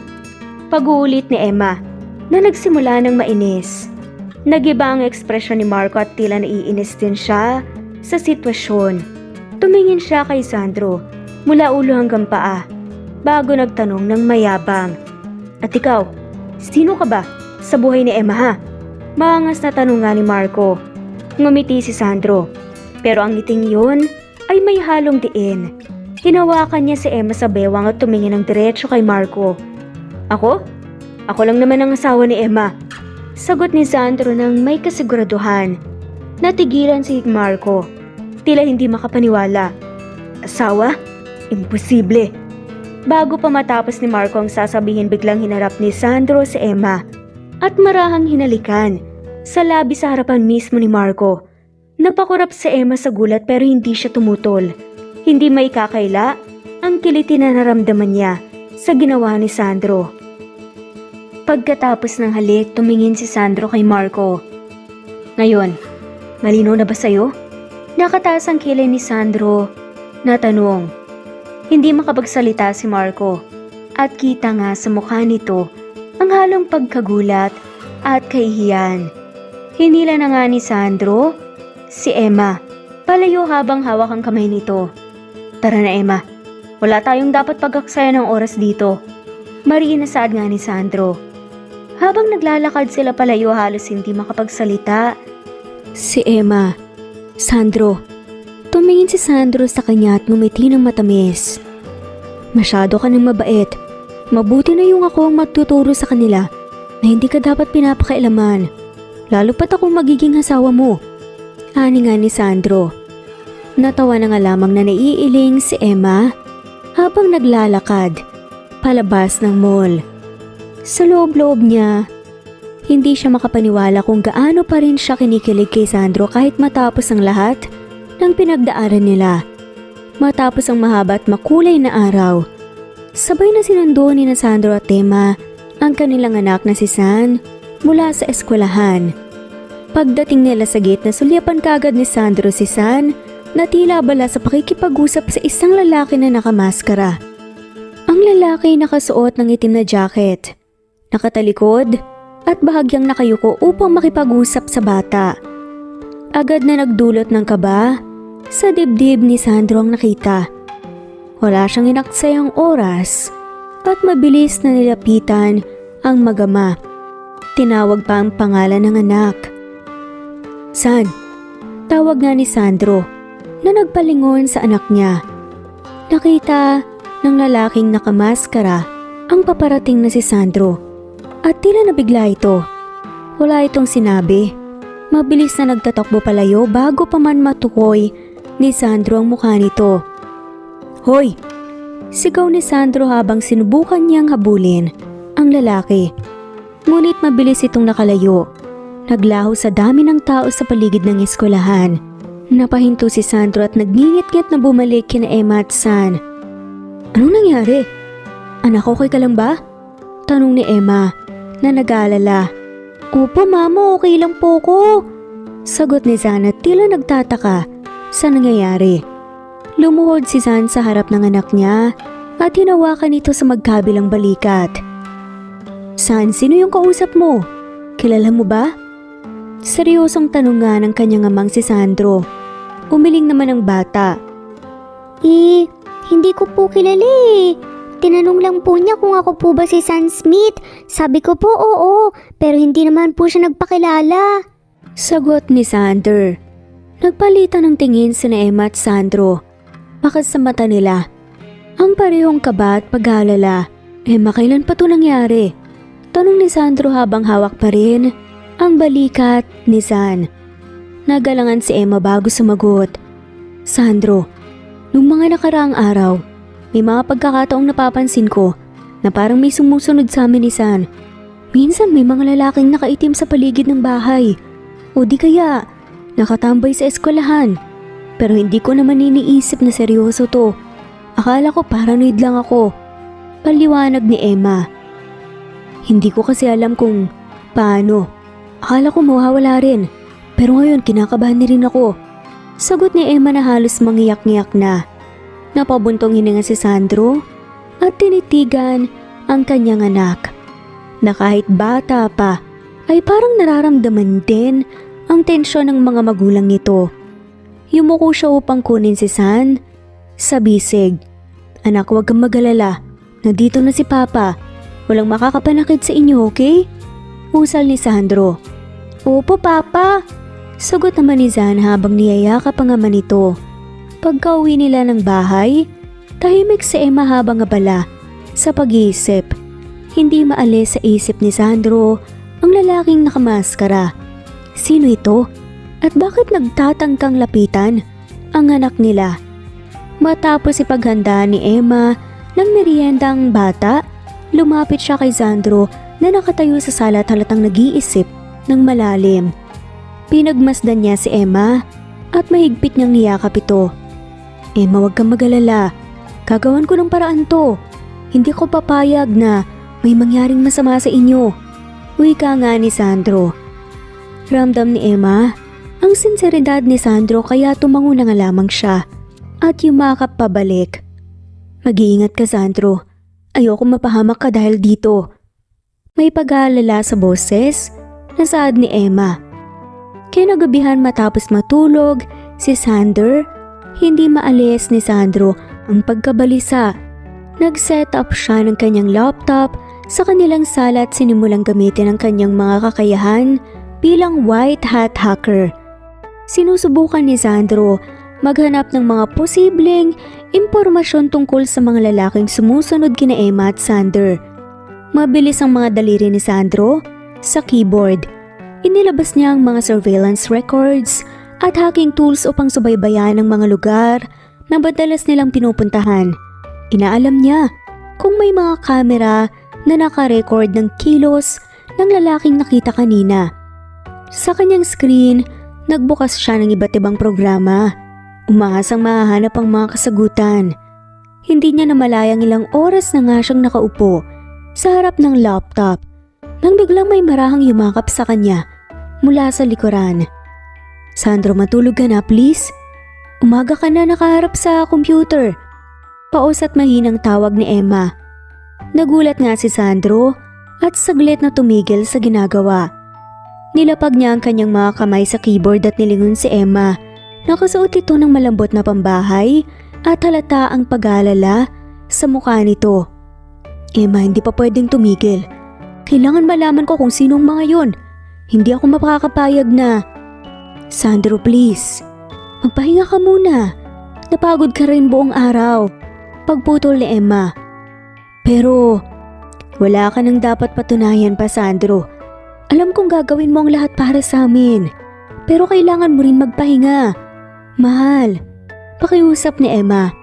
Pag-uulit ni Emma na nagsimula ng mainis. Nagiba ang ekspresyon ni Marco at tila naiinis din siya sa sitwasyon. Tumingin siya kay Sandro mula ulo hanggang paa bago nagtanong ng mayabang. At ikaw, sino ka ba sa buhay ni Emma ha? Maangas na tanong nga ni Marco. Ngumiti si Sandro. Pero ang ngiting yun ay may halong diin. Hinawakan niya si Emma sa bewang at tumingin ng diretso kay Marco. Ako? Ako lang naman ang asawa ni Emma. Sagot ni Sandro ng may kasiguraduhan. Natigilan si Marco. Tila hindi makapaniwala. Asawa? Imposible. Bago pa matapos ni Marco ang sasabihin, biglang hinarap ni Sandro si Emma at marahang hinalikan sa labi sa harapan mismo ni Marco. Napakurap si Emma sa gulat pero hindi siya tumutol. Hindi may kakaila ang kiliti na naramdaman niya sa ginawa ni Sandro. Pagkatapos ng halik, tumingin si Sandro kay Marco. Ngayon, malinaw na ba sa'yo? Nakataas ang kilay ni Sandro na tanong. Hindi makapagsalita si Marco at kita nga sa mukha nito ang halong pagkagulat at kahihiyan. Hinila na nga ni Sandro si Emma palayo habang hawak ang kamay nito. Tara na Emma, wala tayong dapat pag-aksaya ng oras dito. Mariin na saad nga ni Sandro. Habang naglalakad sila palayo halos hindi makapagsalita si Emma. Sandro. Tumingin si Sandro sa kanya at ngumiti ng matamis. Masyado ka nang mabait. Mabuti na yung ako ang magtuturo sa kanila na hindi ka dapat pinapakailaman. Lalo pat akong magiging asawa mo. Ani nga ni Sandro. Natawa na nga lamang na naiiling si Emma habang naglalakad palabas ng mall. Sa loob-loob niya, hindi siya makapaniwala kung gaano pa rin siya kinikilig kay Sandro kahit matapos ang lahat ng pinagdaanan nila. Matapos ang mahaba at makulay na araw, sabay na sinundo ni na Sandro at Emma ang kanilang anak na si San mula sa eskwelahan. Pagdating nila sa gate, nasulyapan kagad ni Sandro si San na tila abala sa pakikipag-usap sa isang lalaki na nakamaskara. Ang lalaki nakasuot ng itim na jacket, nakatalikod at bahagyang nakayuko upang makipag-usap sa bata. Agad na nagdulot ng kaba sa dibdib ni Sandro ang nakita. Wala siyang inaksayang oras at mabilis na nilapitan ang magama. Tinawag pa ang pangalan ng anak. San? Tawag nga ni Sandro na nagpalingon sa anak niya. Nakita ng lalaking nakamaskara ang paparating na si Sandro. At tila nabigla ito. Wala itong sinabi. Mabilis na nagtatakbo palayo bago pa man matukoy ni Sandro ang mukha nito. Hoy! Sigaw ni Sandro habang sinubukan niyang habulin ang lalaki. Ngunit mabilis itong nakalayo. Naglaho sa dami ng tao sa paligid ng eskwelahan. Napahinto si Sandro at nagngingit-ngit na bumalik kina Emma at San. Anong nangyari? Anak, okay ka lang ba? Tanong ni Emma na nag-aalala. Opo mama, okay lang po ko. Sagot ni Zan at tila nagtataka sa nangyayari. Lumuhod si Zan sa harap ng anak niya at hinawakan ito sa magkabilang balikat. Zan, sino yung kausap mo? Kilala mo ba? Seryosong tanong nga ng kanyang amang si Sandro. Umiling naman ang bata. Hindi ko po kilala eh. Tinanong lang po niya kung ako po ba si Sam Smith. Sabi ko po oo, pero hindi naman po siya nagpakilala. Sagot ni Sander. Nagpalitan ng tingin sina Emma at Sandro. Bakas sa mata nila. Ang parehong kaba at pag-aalala. Emma, kailan pa to nangyari? Tanong ni Sandro habang hawak pa rin ang balikat ni San. Nagalangan si Emma bago sumagot. Sandro, nung mga nakaraang araw, may mga pagkakataong napapansin ko na parang may sumusunod sa amin ni San. Minsan may mga lalaking nakaitim sa paligid ng bahay. O di kaya, nakatambay sa eskwelahan. Pero hindi ko naman iniisip na seryoso to. Akala ko paranoid lang ako. Paliwanag ni Emma. Hindi ko kasi alam kung paano. Akala ko mawawala rin. Pero ngayon kinakabahan na rin ako. Sagot ni Emma na halos mangiyak-ngiyak na. Napabuntong hininga si Sandro at tinitigan ang kanyang anak. Na kahit bata pa ay parang nararamdaman din ang tensyon ng mga magulang nito. Yumuko siya upang kunin si San sa bisig. Anak, huwag kang mag-alala. Nandito na si Papa. Walang makakapanakit sa inyo, okay? Usal ni Sandro. Opo, Papa. Sagot naman ni Zan habang niyayakap ang ama nito. Pagka-uwi nila ng bahay, tahimik si Emma habang abala sa pag-iisip. Hindi maalis sa isip ni Sandro ang lalaking nakamaskara. Sino ito? At bakit nagtatangkang lapitan ang anak nila? Matapos ipaghanda ni Emma ng meriendang bata, lumapit siya kay Sandro na nakatayo sa sala at halatang nag-iisip ng malalim. Pinagmasdan niya si Emma at mahigpit niyang niyakap ito. Emma, huwag kang mag-alala. Gagawan ko ng paraan to. Hindi ko papayag na may mangyaring masama sa inyo. Wika nga ni Sandro. Ramdam ni Emma ang sinseridad ni Sandro kaya tumango na nga lamang siya at yumakap pabalik. Mag-iingat ka, Sandro. Ayoko mapahamak ka dahil dito. May pag-aalala sa boses na saad ni Emma. Kinagabihan matapos matulog si Sander, hindi maalis ni Sandro ang pagkabalisa. Nag-set up siya ng kanyang laptop sa kanilang sala at sinimulang gamitin ang kanyang mga kakayahan bilang white hat hacker. Sinusubukan ni Sandro maghanap ng mga posibleng impormasyon tungkol sa mga lalaking sumusunod kina Emma at Sander. Mabilis ang mga daliri ni Sandro sa keyboard. Inilabas niya ang mga surveillance records at hacking tools upang subaybayan ang mga lugar na madalas nilang pinupuntahan. Inaalam niya kung may mga kamera na nakarecord ng kilos ng lalaking nakita kanina. Sa kanyang screen, nagbukas siya ng iba't ibang programa. Umaasang mahahanap ang mga kasagutan. Hindi niya namalayang ilang oras na nga siyang nakaupo sa harap ng laptop nang biglang may marahang yumakap sa kanya mula sa likuran. Sandro, matulog ka na please. Umaga ka na nakaharap sa computer. Paus at mahinang tawag ni Emma. Nagulat nga si Sandro at saglit na tumigil sa ginagawa. Nilapag niya ang kanyang mga kamay sa keyboard at nilingon si Emma. Nakasuot ito ng malambot na pambahay at halata ang pag-aalala sa mukha nito. Emma, hindi pa pwedeng tumigil. Kailangan malaman ko kung sinong mga yon. Hindi ako makakapayag na. Sandro, please. Magpahinga ka muna. Napagod ka rin buong araw. Pagputol ni Emma. Pero wala ka nang dapat patunayan pa, Sandro. Alam kong gagawin mo ang lahat para sa amin. Pero kailangan mo rin magpahinga. Mahal. Pakiusap ni Emma.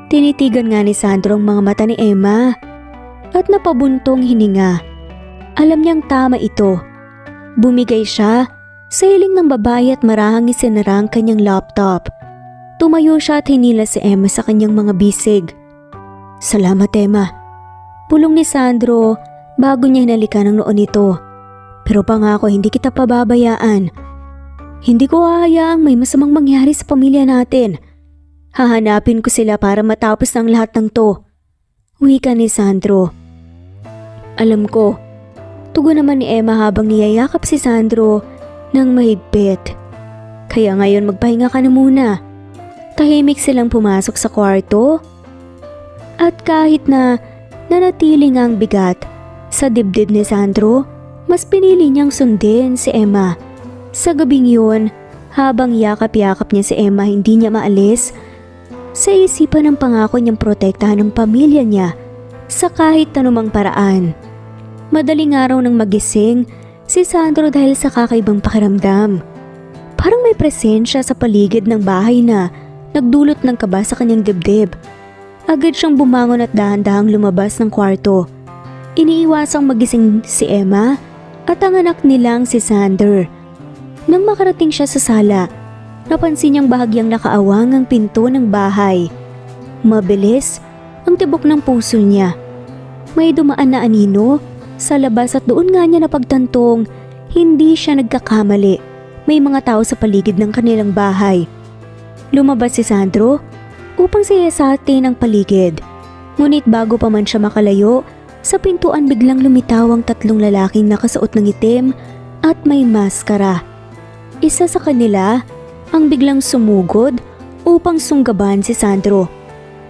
Tinitigan nga ni Sandro ang mga mata ni Emma at napabuntong hininga. Alam niyang tama ito. Bumigay siya sa hiling ng babae at marahang isinara ang kanyang laptop. Tumayo siya at hinila si Emma sa kanyang mga bisig. Salamat, Emma. Pulong ni Sandro bago niya hinalikan ang noon nito. Pero pangako hindi kita pababayaan. Hindi ko hahayaang may masamang mangyari sa pamilya natin. Hahanapin ko sila para matapos ng lahat ng to. Wika ni Sandro. Alam ko. Tugon naman ni Emma habang niyayakap si Sandro ng mahigpit. Kaya ngayon magpahinga ka na muna. Tahimik silang pumasok sa kwarto. At kahit na nanatili nga ang bigat sa dibdib ni Sandro, mas pinili niyang sundin si Emma. Sa gabing yun, habang yakap-yakap niya si Emma hindi niya maalis, sa isipan ng pangako niyang protektahan ang pamilya niya sa kahit anumang paraan. Madaling araw nang magising si Sandro dahil sa kakaibang pakiramdam. Parang may presensya sa paligid ng bahay na nagdulot ng kaba sa kanyang dibdib. Agad siyang bumangon at dahan-dahang lumabas ng kwarto. Iniiwasang magising si Emma at ang anak nilang si Sander. Nang makarating siya sa sala, napansin niyang bahagyang nakaawang ang pinto ng bahay. Mabilis ang tibok ng puso niya. May dumaan na anino sa labas at doon nga niya napagtantong hindi siya nagkakamali. May mga tao sa paligid ng kanilang bahay. Lumabas si Sandro upang siyasatin ang paligid. Ngunit bago pa man siya makalayo, sa pintuan biglang lumitaw ang tatlong lalaking nakasuot ng itim at may maskara. Isa sa kanila ang biglang sumugod upang sunggaban si Sandro.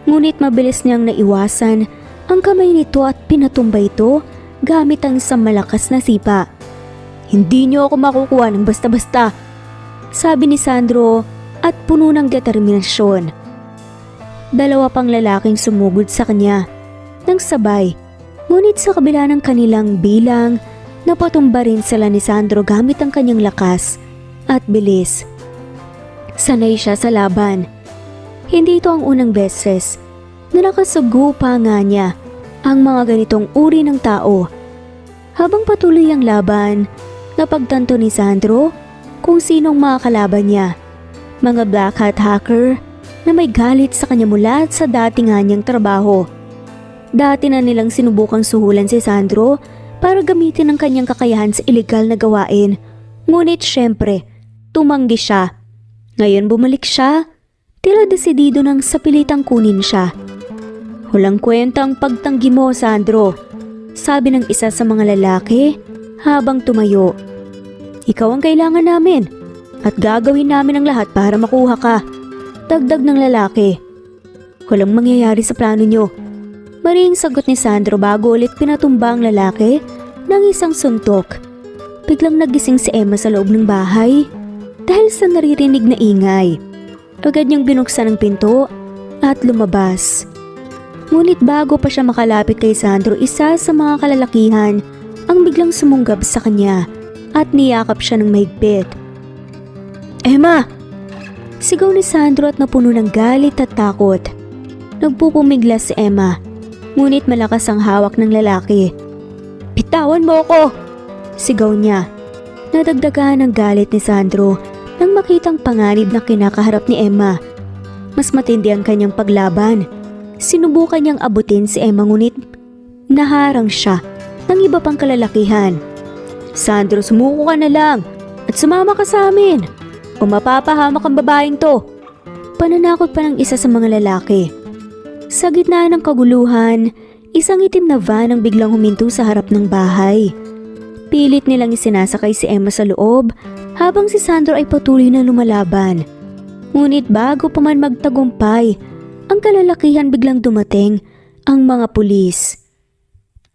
Ngunit mabilis niyang naiwasan ang kamay nito at pinatumba ito gamit ang isang malakas na sipa. Hindi niyo ako makukuha ng basta-basta, sabi ni Sandro at puno ng determinasyon. Dalawa pang lalaking sumugod sa kanya nang sabay, ngunit sa kabila ng kanilang bilang, napatumba rin sila ni Sandro gamit ang kanyang lakas at bilis. Sanay siya sa laban. Hindi ito ang unang beses na nakasugo pa nga niya ang mga ganitong uri ng tao. Habang patuloy ang laban, napagtanto ni Sandro kung sinong mga kalaban niya. Mga black hat hacker na may galit sa kanya mula sa dati nga niyang trabaho. Dati na nilang sinubukang suhulan si Sandro para gamitin ang kanyang kakayahan sa ilegal na gawain. Ngunit syempre, tumanggi siya. Ngayon bumalik siya, tila desidido nang sapilitang kunin siya. Walang kwenta ang pagtanggi mo, Sandro, sabi ng isa sa mga lalaki habang tumayo. Ikaw ang kailangan namin at gagawin namin ang lahat para makuha ka, dagdag ng lalaki. Walang mangyayari sa plano nyo, maring sagot ni Sandro bago ulit pinatumba ang lalaki ng isang suntok. Biglang nagising si Emma sa loob ng bahay dahil sa naririnig na ingay. Agad niyang binuksan ang pinto at lumabas. Ngunit bago pa siya makalapit kay Sandro, isa sa mga kalalakihan ang biglang sumunggab sa kanya at niyakap siya ng mahigpit. Emma! Sigaw ni Sandro at napuno ng galit at takot. Nagpupumigla si Emma, ngunit malakas ang hawak ng lalaki. Bitawan mo ako! Sigaw niya. Nadagdagan ng galit ni Sandro nang makitang panganib na kinakaharap ni Emma. Mas matindi ang kanyang paglaban. Sinubukan niyang abutin si Emma ngunit naharang siya ng iba pang kalalakihan. Sandro, sumuko ka na lang at sumama ka sa amin o mapapahamak ang babaeng to. Pananakot pa ng isa sa mga lalaki. Sa gitna ng kaguluhan, isang itim na van ang biglang huminto sa harap ng bahay. Pilit nilang isinasakay si Emma sa loob habang si Sandro ay patuloy na lumalaban. Ngunit bago pa man magtagumpay, ang kalalakihan biglang dumating ang mga pulis.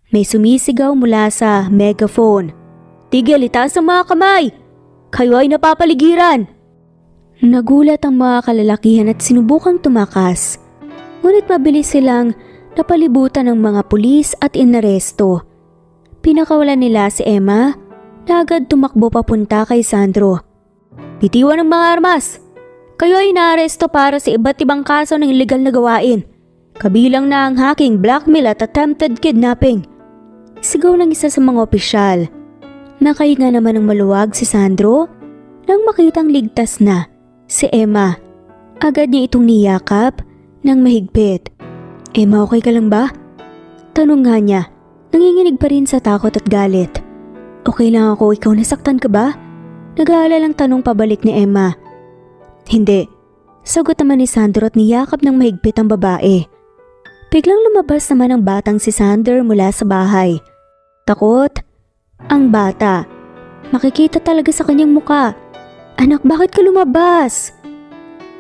May sumisigaw mula sa megaphone. Tigil, itaas ang mga kamay! Kayo ay napapaligiran! Nagulat ang mga kalalakihan at sinubukang tumakas. Ngunit mabilis silang napalibutan ng mga pulis at inaresto. Pinakawalan nila si Emma na agad tumakbo papunta kay Sandro. Bitiwan ng mga armas! Kayo ay naaresto para sa iba't ibang kaso ng illegal na gawain. Kabilang na ang hacking, blackmail at attempted kidnapping. Sigaw ng isa sa mga opisyal. Nakahinga naman ng maluwag si Sandro nang makitang ligtas na si Emma. Agad niya itong niyakap ng mahigpit. Emma, okay ka lang ba? Tanong nga niya. nanginginig pa rin sa takot at galit. Okay lang ako, ikaw nasaktan ka ba? Nag-aalalang tanong pabalik ni Emma. Hindi. Sagot naman ni Sandro at niyakap ng mahigpit ang babae. Biglang lumabas naman ang batang si Sander mula sa bahay. Takot? Ang bata. Makikita talaga sa kanyang muka. Anak, bakit ka lumabas?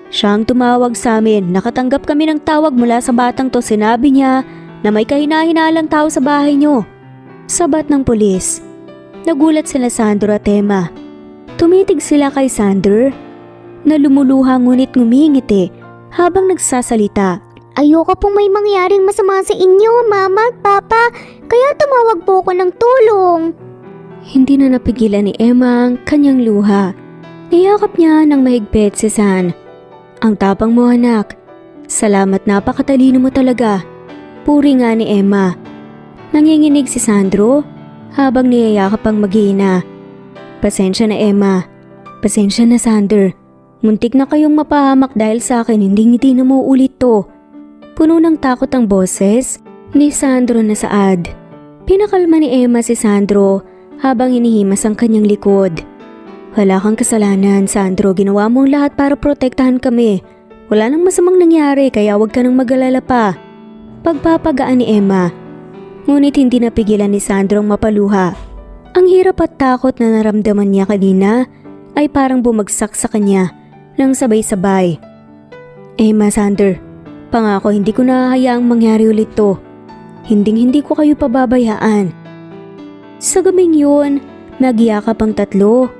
Siyang tumawag sa amin. Nakatanggap kami ng tawag mula sa batang to. Sinabi niya na may kahina-hinalang tao sa bahay niyo. Sabat ng pulis. Nagulat sila Sandro at Emma. Tumitig sila kay Sander na lumuluha ngunit ngumingiti habang nagsasalita. Ayoko pong may mangyaring masama sa inyo, Mama at Papa, kaya tumawag po ako ng tulong. Hindi na napigilan ni Emma ang kanyang luha. Niyakap niya ng mahigpit si San. Ang tapang mo anak. Salamat, napakatalino mo talaga. Puri nga ni Emma. Nanginginig si Sandro habang niyayakap ang mag-iina. Pasensya na Emma. Pasensya na Sander. Muntik na kayong mapahamak dahil sa akin, hindi na mo ulit to. Puno ng takot ang boses ni Sandro na saad. Pinakalma ni Emma si Sandro habang inihimas ang kanyang likod. Wala kang kasalanan, Sandro. Ginawa mo ang lahat para protektahan kami. Wala nang masamang nangyari kaya huwag ka nang mag-alala pa. Pagpapagaan ni Emma. Ngunit hindi napigilan ni Sandro ang mapaluha. Ang hirap at takot na naramdaman niya kanina ay parang bumagsak sa kanya nang sabay-sabay. Emma, Sander, pangako hindi ko nahahayaang mangyari ulit to. Hindi ko kayo pababayaan. Sa gabing yun, nagyakap ang tatlo.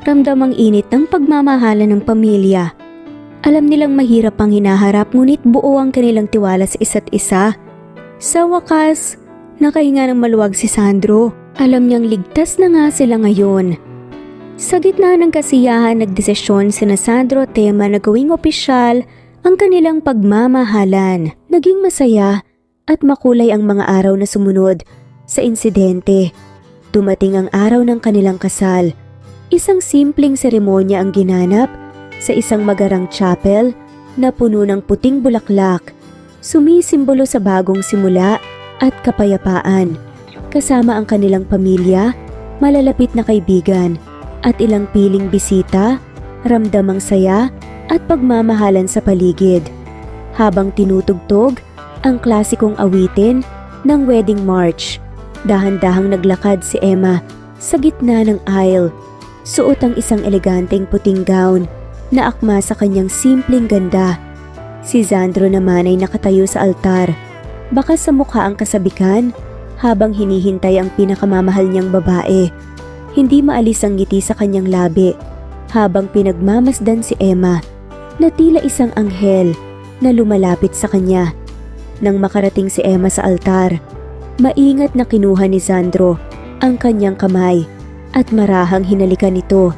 Ramdam ang init ng pagmamahalan ng pamilya. Alam nilang mahirap ang hinaharap ngunit buo ang kanilang tiwala sa isa't isa. Sa wakas, nakahinga ng maluwag si Sandro. Alam niyang ligtas na nga sila ngayon. Sa gitna ng kasiyahan, nagdesisyon sina Sandro at Emma na gawing opisyal ang kanilang pagmamahalan. Naging masaya at makulay ang mga araw na sumunod sa insidente. Dumating ang araw ng kanilang kasal. Isang simpleng seremonya ang ginanap sa isang magarang chapel na puno ng puting bulaklak, sumisimbolo sa bagong simula at kapayapaan. Kasama ang kanilang pamilya, malalapit na kaibigan, at ilang piling bisita, ramdam ang saya at pagmamahalan sa paligid. Habang tinutugtog ang klasikong awitin ng wedding march, dahan-dahang naglakad si Emma sa gitna ng aisle. Suot ang isang eleganteng puting gown na akma sa kanyang simpleng ganda. Si Sandro naman ay nakatayo sa altar, baka sa mukha ang kasabikan habang hinihintay ang pinakamamahal niyang babae. Hindi maalis ang ngiti sa kanyang labi habang pinagmamasdan si Emma na tila isang anghel na lumalapit sa kanya. Nang makarating si Emma sa altar, maingat na kinuha ni Sandro ang kanyang kamay at marahang hinalikan ito.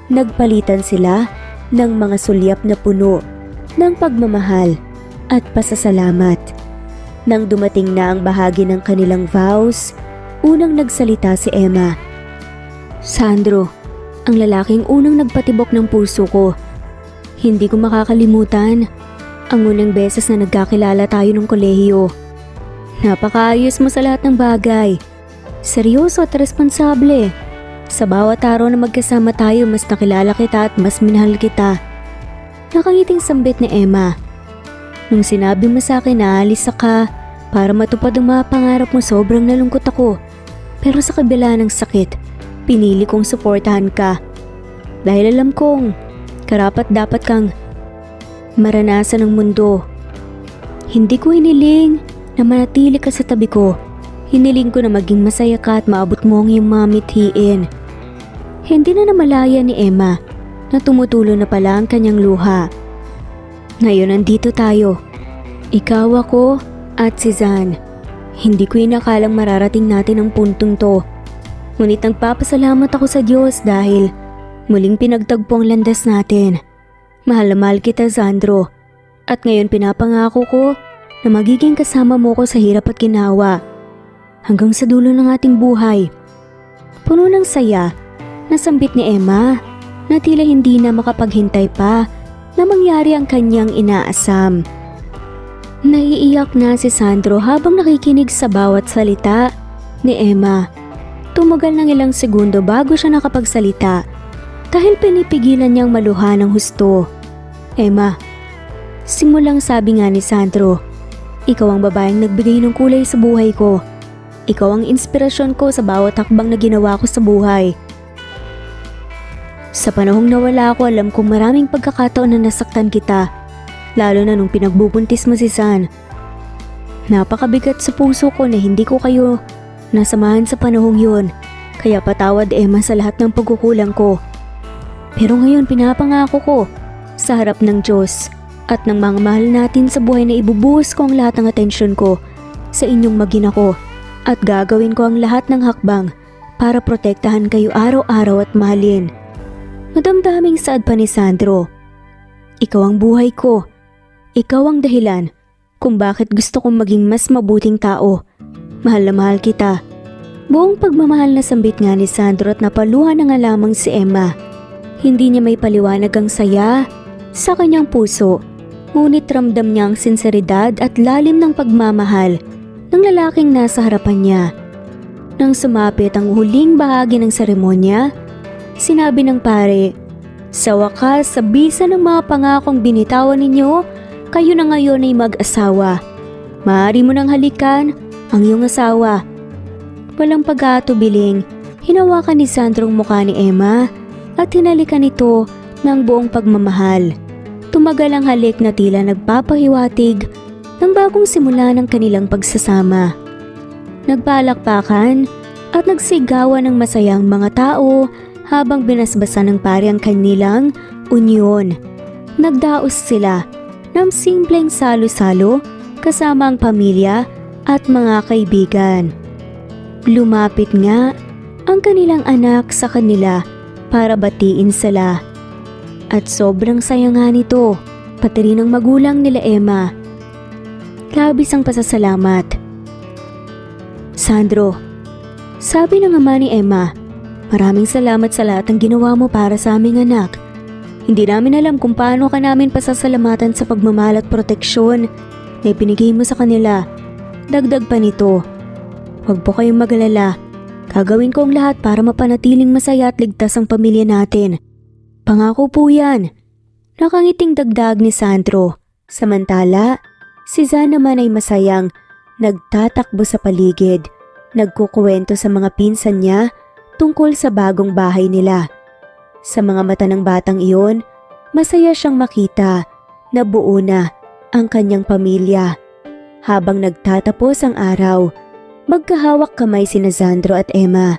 Nagpalitan sila ng mga sulyap na puno ng pagmamahal at pasasalamat. Nang dumating na ang bahagi ng kanilang vows, unang nagsalita si Emma. Sandro, ang lalaking unang nagpatibok ng puso ko. Hindi ko makakalimutan ang unang beses na nagkakilala tayo ng kolehiyo. Napakaayos mo sa lahat ng bagay. Seryoso at responsable. Sa bawat araw na magkasama tayo, mas nakilala kita at mas minahal kita. Nakangiting sambit ni Emma. Nung sinabi mo sa akin na alis ka para matupad ang mga pangarap mo, sobrang nalungkot ako. Pero sa kabila ng sakit, pinili kong suportahan ka. Dahil alam kong karapat dapat kang maranasan ng mundo. Hindi ko hiniling na manatili ka sa tabi ko. Hiniling ko na maging masaya ka at maabot mo ang iyong mga mithiin. Hindi na namalaya ni Emma na tumutulo na pala ang kanyang luha. Ngayon nandito tayo. Ikaw, ako at si Zan. Hindi ko inakalang mararating natin ang puntong to. Ngunit nagpapasalamat ako sa Diyos dahil muling pinagtagpo ang landas natin. Mahal na mahal kita, Sandro. At ngayon pinapangako ko na magiging kasama mo ko sa hirap at ginawa. Hanggang sa dulo ng ating buhay. Puno ng saya, nasambit ni Emma na tila hindi na makapaghintay pa na mangyari ang kanyang inaasam. Naiiyak na si Sandro habang nakikinig sa bawat salita ni Emma. Tumagal ng ilang segundo bago siya nakapagsalita dahil pinipigilan niyang maluha ng husto. Emma, simulang sabi nga ni Sandro, ikaw ang babaeng nagbigay ng kulay sa buhay ko. Ikaw ang inspirasyon ko sa bawat hakbang na ginawa ko sa buhay. Sa panahong nawala ako, alam kong maraming pagkakataon na nasaktan kita, lalo na nung pinagbubuntis mo si San. Napakabigat sa puso ko na hindi ko kayo nasamahan sa panahong yun, kaya patawad Emma sa lahat ng pagkukulang ko. Pero ngayon pinapangako ko sa harap ng Diyos at ng mga mahal natin sa buhay na ibubuhos ko ang lahat ng atensyon ko sa inyong mag-ina ko at gagawin ko ang lahat ng hakbang para protektahan kayo araw-araw at mahalin. Madamdaming saad pa ni Sandro, ikaw ang buhay ko. Ikaw ang dahilan kung bakit gusto kong maging mas mabuting tao. Mahal na mahal kita. Buong pagmamahal na sambit nga ni Sandro at napaluhan na nga lamang si Emma. Hindi niya may paliwanag ang saya sa kanyang puso, ngunit ramdam niya ang sinseridad at lalim ng pagmamahal ng lalaking nasa harapan niya. Nang sumapit ang huling bahagi ng seremonya, sinabi ng pare, sa wakas, sa bisa ng mga pangakong binitawan ninyo, kayo na ngayon ay mag-asawa. Maaari mo nang halikan ang iyong asawa. Walang pag-aatubiling, hinawakan ni Sandro ang mukha ni Emma at hinalikan ito ng buong pagmamahal. Tumagal ang halik na tila nagpapahiwatig ng bagong simula ng kanilang pagsasama. Nagpalakpakan at nagsigawan ng masayang mga tao habang binasbasan ng pare ang kanilang unyon. Nagdaos sila ng simpleng salo-salo kasama ang pamilya at mga kaibigan. Lumapit nga ang kanilang anak sa kanila para batiin sila. At sobrang saya nga nito, pati rin ang magulang nila Emma. Labis ang pasasalamat. Sandro, sabi ng ama ni Emma, maraming salamat sa lahat ng ginawa mo para sa aming anak. Hindi namin alam kung paano ka namin pasasalamatan sa pagmamahal at proteksyon na ibinigay mo sa kanila. Dagdag pa nito, huwag po kayong mag-alala. Gagawin ko ang lahat para mapanatiling masaya at ligtas ang pamilya natin. Pangako po yan. Nakangiting dagdag ni Sandro. Samantala, si Zan naman ay masayang nagtatakbo sa paligid. Nagkukuwento sa mga pinsan niya tungkol sa bagong bahay nila. Sa mga mata ng batang iyon, masaya siyang makita na buo na ang kanyang pamilya. Habang nagtatapos ang araw, magkahawak kamay sina Sandro at Emma.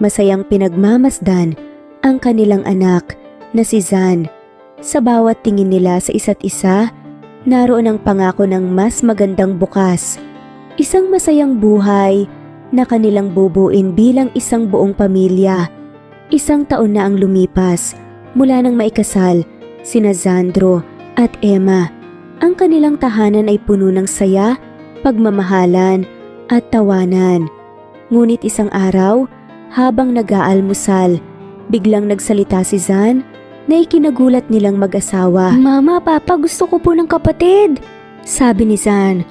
Masayang pinagmamasdan ang kanilang anak na si Zan. Sa bawat tingin nila sa isa't isa, naroon ang pangako ng mas magandang bukas. Isang masayang buhay na kanilang bubuin bilang isang buong pamilya. Isang taon na ang lumipas mula nang maikasal sina Sandro at Emma. Ang kanilang tahanan ay puno ng saya, pagmamahalan at tawanan. Ngunit isang araw, habang nag-aalmusal, biglang nagsalita si Zan na ikinagulat nilang mag-asawa. Mama, Papa, gusto ko po ng kapatid, sabi ni Zan.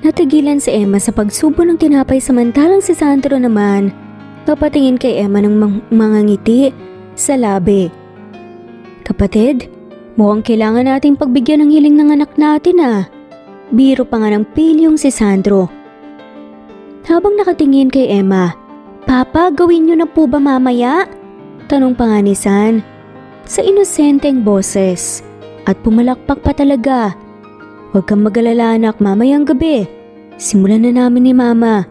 Natigilan si Emma sa pagsubo ng tinapay samantalang si Sandro naman napatingin kay Emma ng mga ngiti sa labi. Kapatid, mukhang kailangan nating pagbigyan ng hiling ng anak natin ah. Biro pa nga ng pilyong si Sandro. Habang nakatingin kay Emma, Papa, gawin niyo na po ba mamaya? Tanong pa nga ni San sa inosenteng boses at pumalakpak pa talaga. Huwag kang mag-alala anak, mamayang gabi. Simulan na namin ni Mama.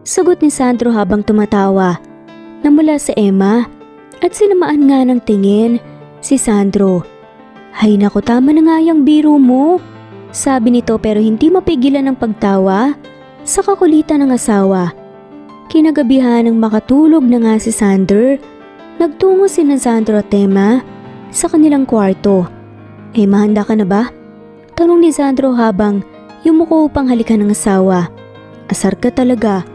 Sagot ni Sandro habang tumatawa. Namula sa Emma at sinamaan nga ng tingin si Sandro. Hay nako, tama na nga yung biro mo. Sabi nito pero hindi mapigilan ng pagtawa sa kakulitan ng asawa. Kinagabihan ng makatulog na nga si Sander, nagtungo si Sandro at Emma sa kanilang kwarto. Emma, handa ka na ba? Tanong ni Sandro habang yumuko upang halikan ng asawa. Asar ka talaga.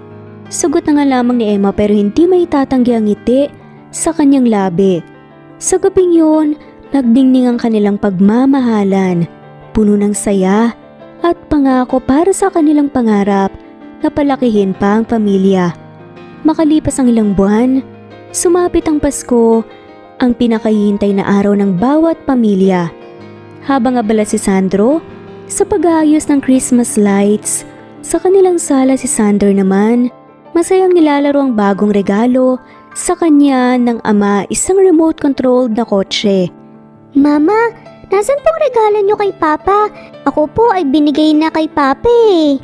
Sagot na nga lamang ni Emma pero hindi may tatanggi ang ngiti sa kanyang labi. Sa gabing yun, nagdingning ang kanilang pagmamahalan, puno ng saya at pangako para sa kanilang pangarap na palakihin pa ang pamilya. Makalipas ang ilang buwan, sumapit ang Pasko, ang pinakahihintay na araw ng bawat pamilya. Habang abala si Sandro sa pag-aayos ng Christmas lights, sa kanilang sala si Sander naman, masayang nilalaro ang bagong regalo sa kanya ng ama, isang remote-controlled na kotse. Mama, nasan pong regalo niyo kay Papa? Ako po ay binigay na kay Papa eh.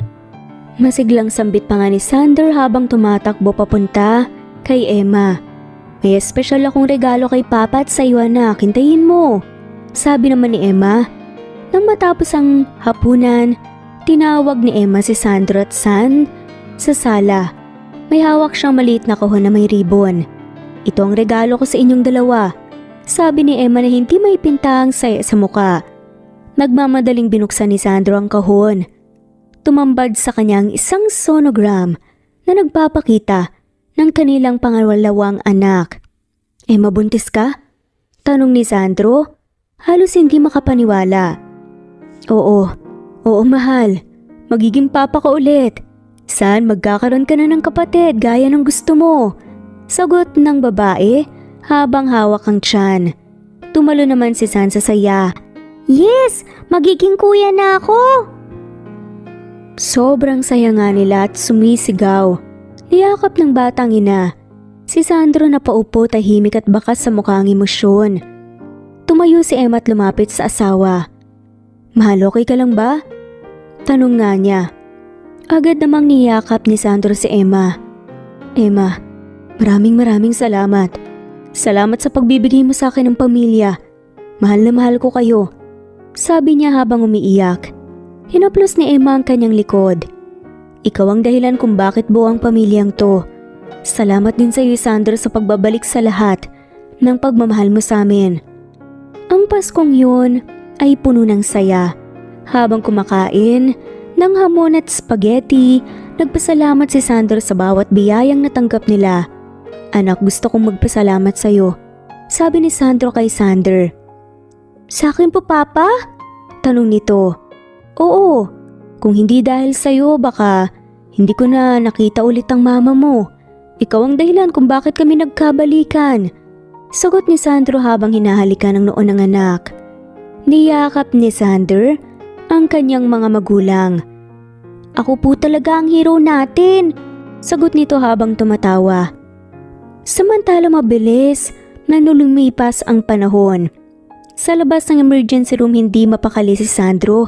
Masiglang sambit pa nga ni Sander habang tumatakbo papunta kay Emma. May espesyal akong regalo kay Papa at sa iyo anak, hintayin mo. Sabi naman ni Emma. Nang matapos ang hapunan, tinawag ni Emma si Sandro at San sa sala. May hawak siyang maliit na kahon na may ribbon. Ito ang regalo ko sa inyong dalawa. Sabi ni Emma na hindi may pintang saya sa muka. Nagmamadaling binuksan ni Sandro ang kahon. Tumambad sa kanyang isang sonogram na nagpapakita ng kanilang pangalawang anak. Emma, buntis ka? Tanong ni Sandro. Halos hindi makapaniwala. Oo mahal. Magiging papa ka ulit. San, magkakaroon ka na ng kapatid gaya ng gusto mo. Sagot ng babae habang hawak ang tiyan. Tumalo naman si San sa saya. Yes! Magiging kuya na ako! Sobrang saya nga nila at sumisigaw. Niyakap ng batang ina. Si Sandro na paupo tahimik at bakas sa mukha ang emosyon. Tumayo si Emma at lumapit sa asawa. Mahal, okay ka lang ba? Tanong nga niya. Agad namang niyakap ni Sandro si Emma. Emma, maraming salamat. Salamat sa pagbibigay mo sa akin ng pamilya. Mahal na mahal ko kayo. Sabi niya habang umiiyak. Hinaplos ni Emma ang kanyang likod. Ikaw ang dahilan kung bakit buo ang pamilyang to. Salamat din sa iyo, Sandro, sa pagbabalik sa lahat ng pagmamahal mo sa amin. Ang Paskong yun ay puno ng saya. Habang kumakain ng hamon at spaghetti, nagpasalamat si Sandro sa bawat biyayang natanggap nila. Anak, gusto kong magpasalamat sa iyo, sabi ni Sandro kay Sander. Sa akin po, Papa? Tanong nito. Oo, kung hindi dahil sa'yo baka hindi ko na nakita ulit ang mama mo. Ikaw ang dahilan kung bakit kami nagkabalikan. Sagot ni Sandro habang hinahalikan ng noon ng anak. Niyakap ni Sander ang kanyang mga magulang. Ako po talaga ang hero natin, sagot nito habang tumatawa. Samantala mabilis na lumipas ang panahon. Sa labas ng emergency room hindi mapakali si Sandro.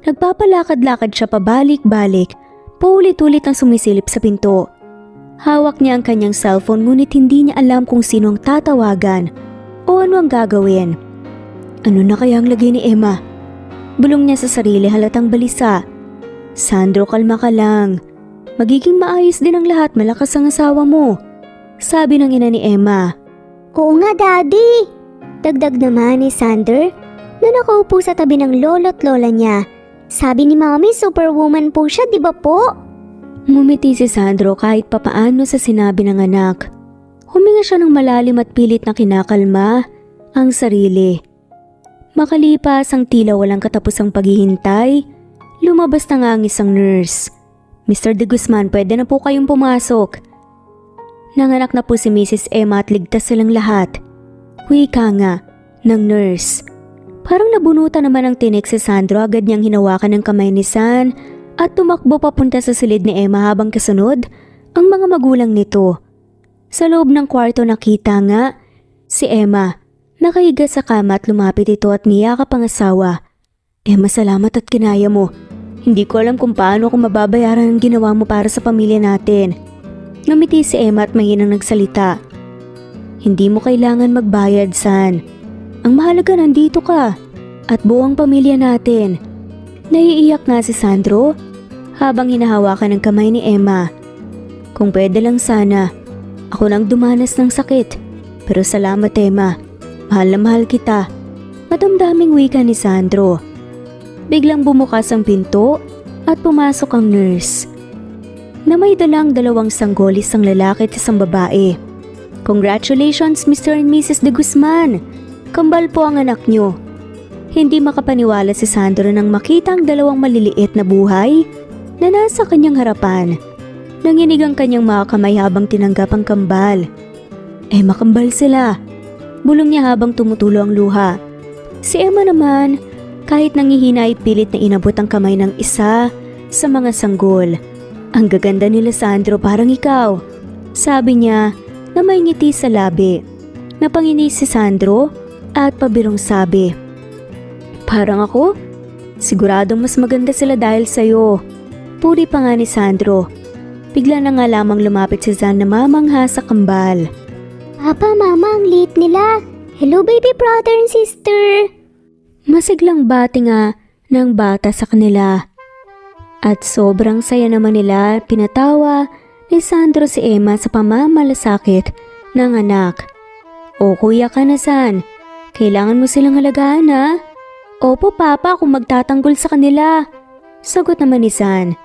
Nagpapalakad-lakad siya pabalik-balik, paulit-ulit ang sumisilip sa pinto. Hawak niya ang kanyang cellphone ngunit hindi niya alam kung sino ang tatawagan o ano ang gagawin. Ano na kaya ang lagay ni Emma? Bulong niya sa sarili halatang balisa. Sandro, kalma ka lang. Magiging maayos din ang lahat, malakas ang asawa mo. Sabi ng ina ni Emma. Oo nga, Daddy! Dagdag naman ni Sander na nakaupo sa tabi ng lolo't lola niya. Sabi ni Mami, superwoman po siya, di ba po? Ngumiti si Sandro kahit papaano sa sinabi ng anak. Huminga siya ng malalim at pilit na kinakalma ang sarili. Makalipas ang tila walang katapusang paghihintay, lumabas na nga ang isang nurse. Mr. De Guzman, pwede na po kayong pumasok. Nanganak na po si Mrs. Emma at ligtas silang lahat. Wika nga ng nurse. Parang nabunutan naman ang tinik si Sandro, agad niyang hinawakan ng kamay ni San at tumakbo papunta sa silid ni Emma habang kasunod ang mga magulang nito. Sa loob ng kwarto nakita nga si Emma, nakahiga sa kama at lumapit ito at niyakap ang asawa. Emma, salamat at kinaya mo. Hindi ko alam kung paano ko mababayaran ang ginawa mo para sa pamilya natin. Ngumiti si Emma at mahinang nagsalita. Hindi mo kailangan magbayad, San. Ang mahalaga nandito ka at buong pamilya natin. Naiiyak nga si Sandro habang hinahawakan ng kamay ni Emma. Kung pwede lang sana, ako nang dumanas ng sakit. Pero salamat, Emma. Mahal na mahal kita. Madamdaming wika ni Sandro. Biglang bumukas ang pinto at pumasok ang nurse. Na may dalang 2 sanggolis ang lalaki at isang babae. Congratulations, Mr. and Mrs. De Guzman! Kambal po ang anak nyo. Hindi makapaniwala si Sandro nang makita ang 2 maliliit na buhay na nasa kanyang harapan. Nanginig ang kanyang mga kamay habang tinanggap ang kambal. Emma, kambal sila. Bulong niya habang tumutulo ang luha. Si Emma naman, kahit nangihina ay pilit na inabot ang kamay ng isa sa mga sanggol. Ang gaganda ni Lisandro, parang ikaw. Sabi niya na may ngiti sa labi. Napangini si Sandro at pabirong sabi, parang ako? Siguradong mas maganda sila dahil sa'yo. Puri pa nga ni Sandro. Bigla na nga lamang lumapit si Zan na mamangha sa kambal. Papa, Mama, ang liit nila. Hello, baby brother and sister. Masiglang bati nga ng bata sa kanila. At sobrang saya naman nila pinatawa ni Sandro si Emma sa pamamalasakit ng anak. O kuya ka na, San. Kailangan mo silang alagaan, ha? Opo, Papa, kung magtatanggol sa kanila. Sagot naman ni San.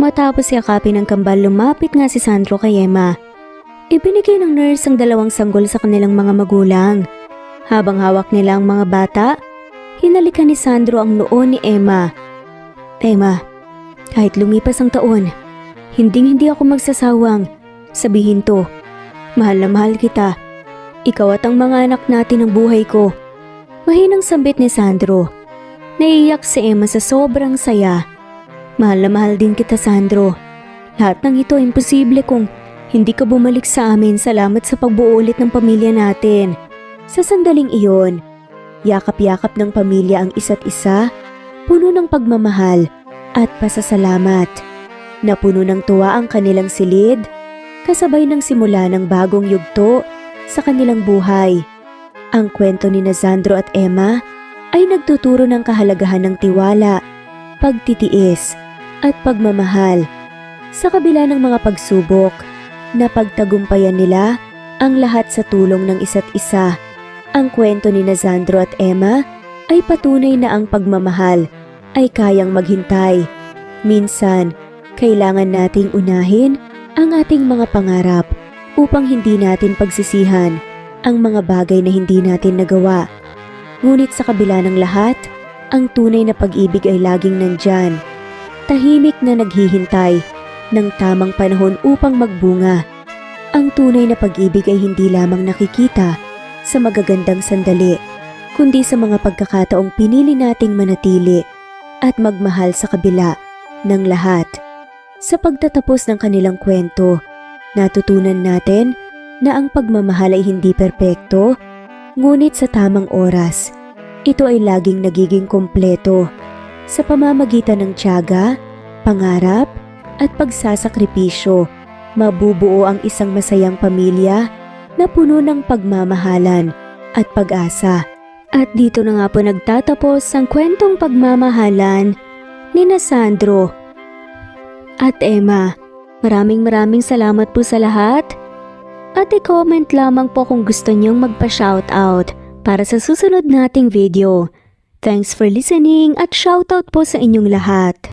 Matapos yakapin ng kambal, lumapit nga si Sandro kay Emma. Ibinigay ng nurse ang 2 sanggol sa kanilang mga magulang. Habang hawak nila ang mga bata, hinalikan ni Sandro ang noo ni Emma. Emma, kahit lumipas ang taon, hindi ako magsasawang sabihin to. Mahal na mahal kita. Ikaw at ang mga anak natin ang buhay ko. Mahinang sambit ni Sandro. Naiiyak si Emma sa sobrang saya. Mahal na mahal din kita, Sandro. Lahat ng ito imposible kung hindi ka bumalik sa amin. Salamat sa pagbuo ulit ng pamilya natin. Sa sandaling iyon, yakap-yakap ng pamilya ang isa't isa, puno ng pagmamahal at pasasalamat. Napuno ng tuwa ang kanilang silid, kasabay ng simula ng bagong yugto sa kanilang buhay. Ang kwento ni Sandro at Emma ay nagtuturo ng kahalagahan ng tiwala, pagtitiis at pagmamahal. Sa kabila ng mga pagsubok, napagtagumpayan nila ang lahat sa tulong ng isa't isa. Ang kwento ni Sandro at Emma ay patunay na ang pagmamahal ay kayang maghintay. Minsan, kailangan nating unahin ang ating mga pangarap upang hindi natin pagsisihan ang mga bagay na hindi natin nagawa. Ngunit sa kabila ng lahat, ang tunay na pag-ibig ay laging nandyan. Tahimik na naghihintay ng tamang panahon upang magbunga. Ang tunay na pag-ibig ay hindi lamang nakikita sa magagandang sandali, kundi sa mga pagkakataong pinili nating manatili at magmahal sa kabila ng lahat. Sa pagtatapos ng kanilang kwento, natutunan natin na ang pagmamahal ay hindi perpekto, ngunit sa tamang oras, ito ay laging nagiging kompleto. Sa pamamagitan ng tiyaga, pangarap, at pagsasakripisyo, mabubuo ang isang masayang pamilya na puno ng pagmamahalan at pag-asa. At dito na nga po nagtatapos ang kwentong pagmamahalan ni Sandro at Emma. Maraming salamat po sa lahat. At i-comment lamang po kung gusto niyong magpa-shoutout para sa susunod nating video. Thanks for listening at shoutout po sa inyong lahat.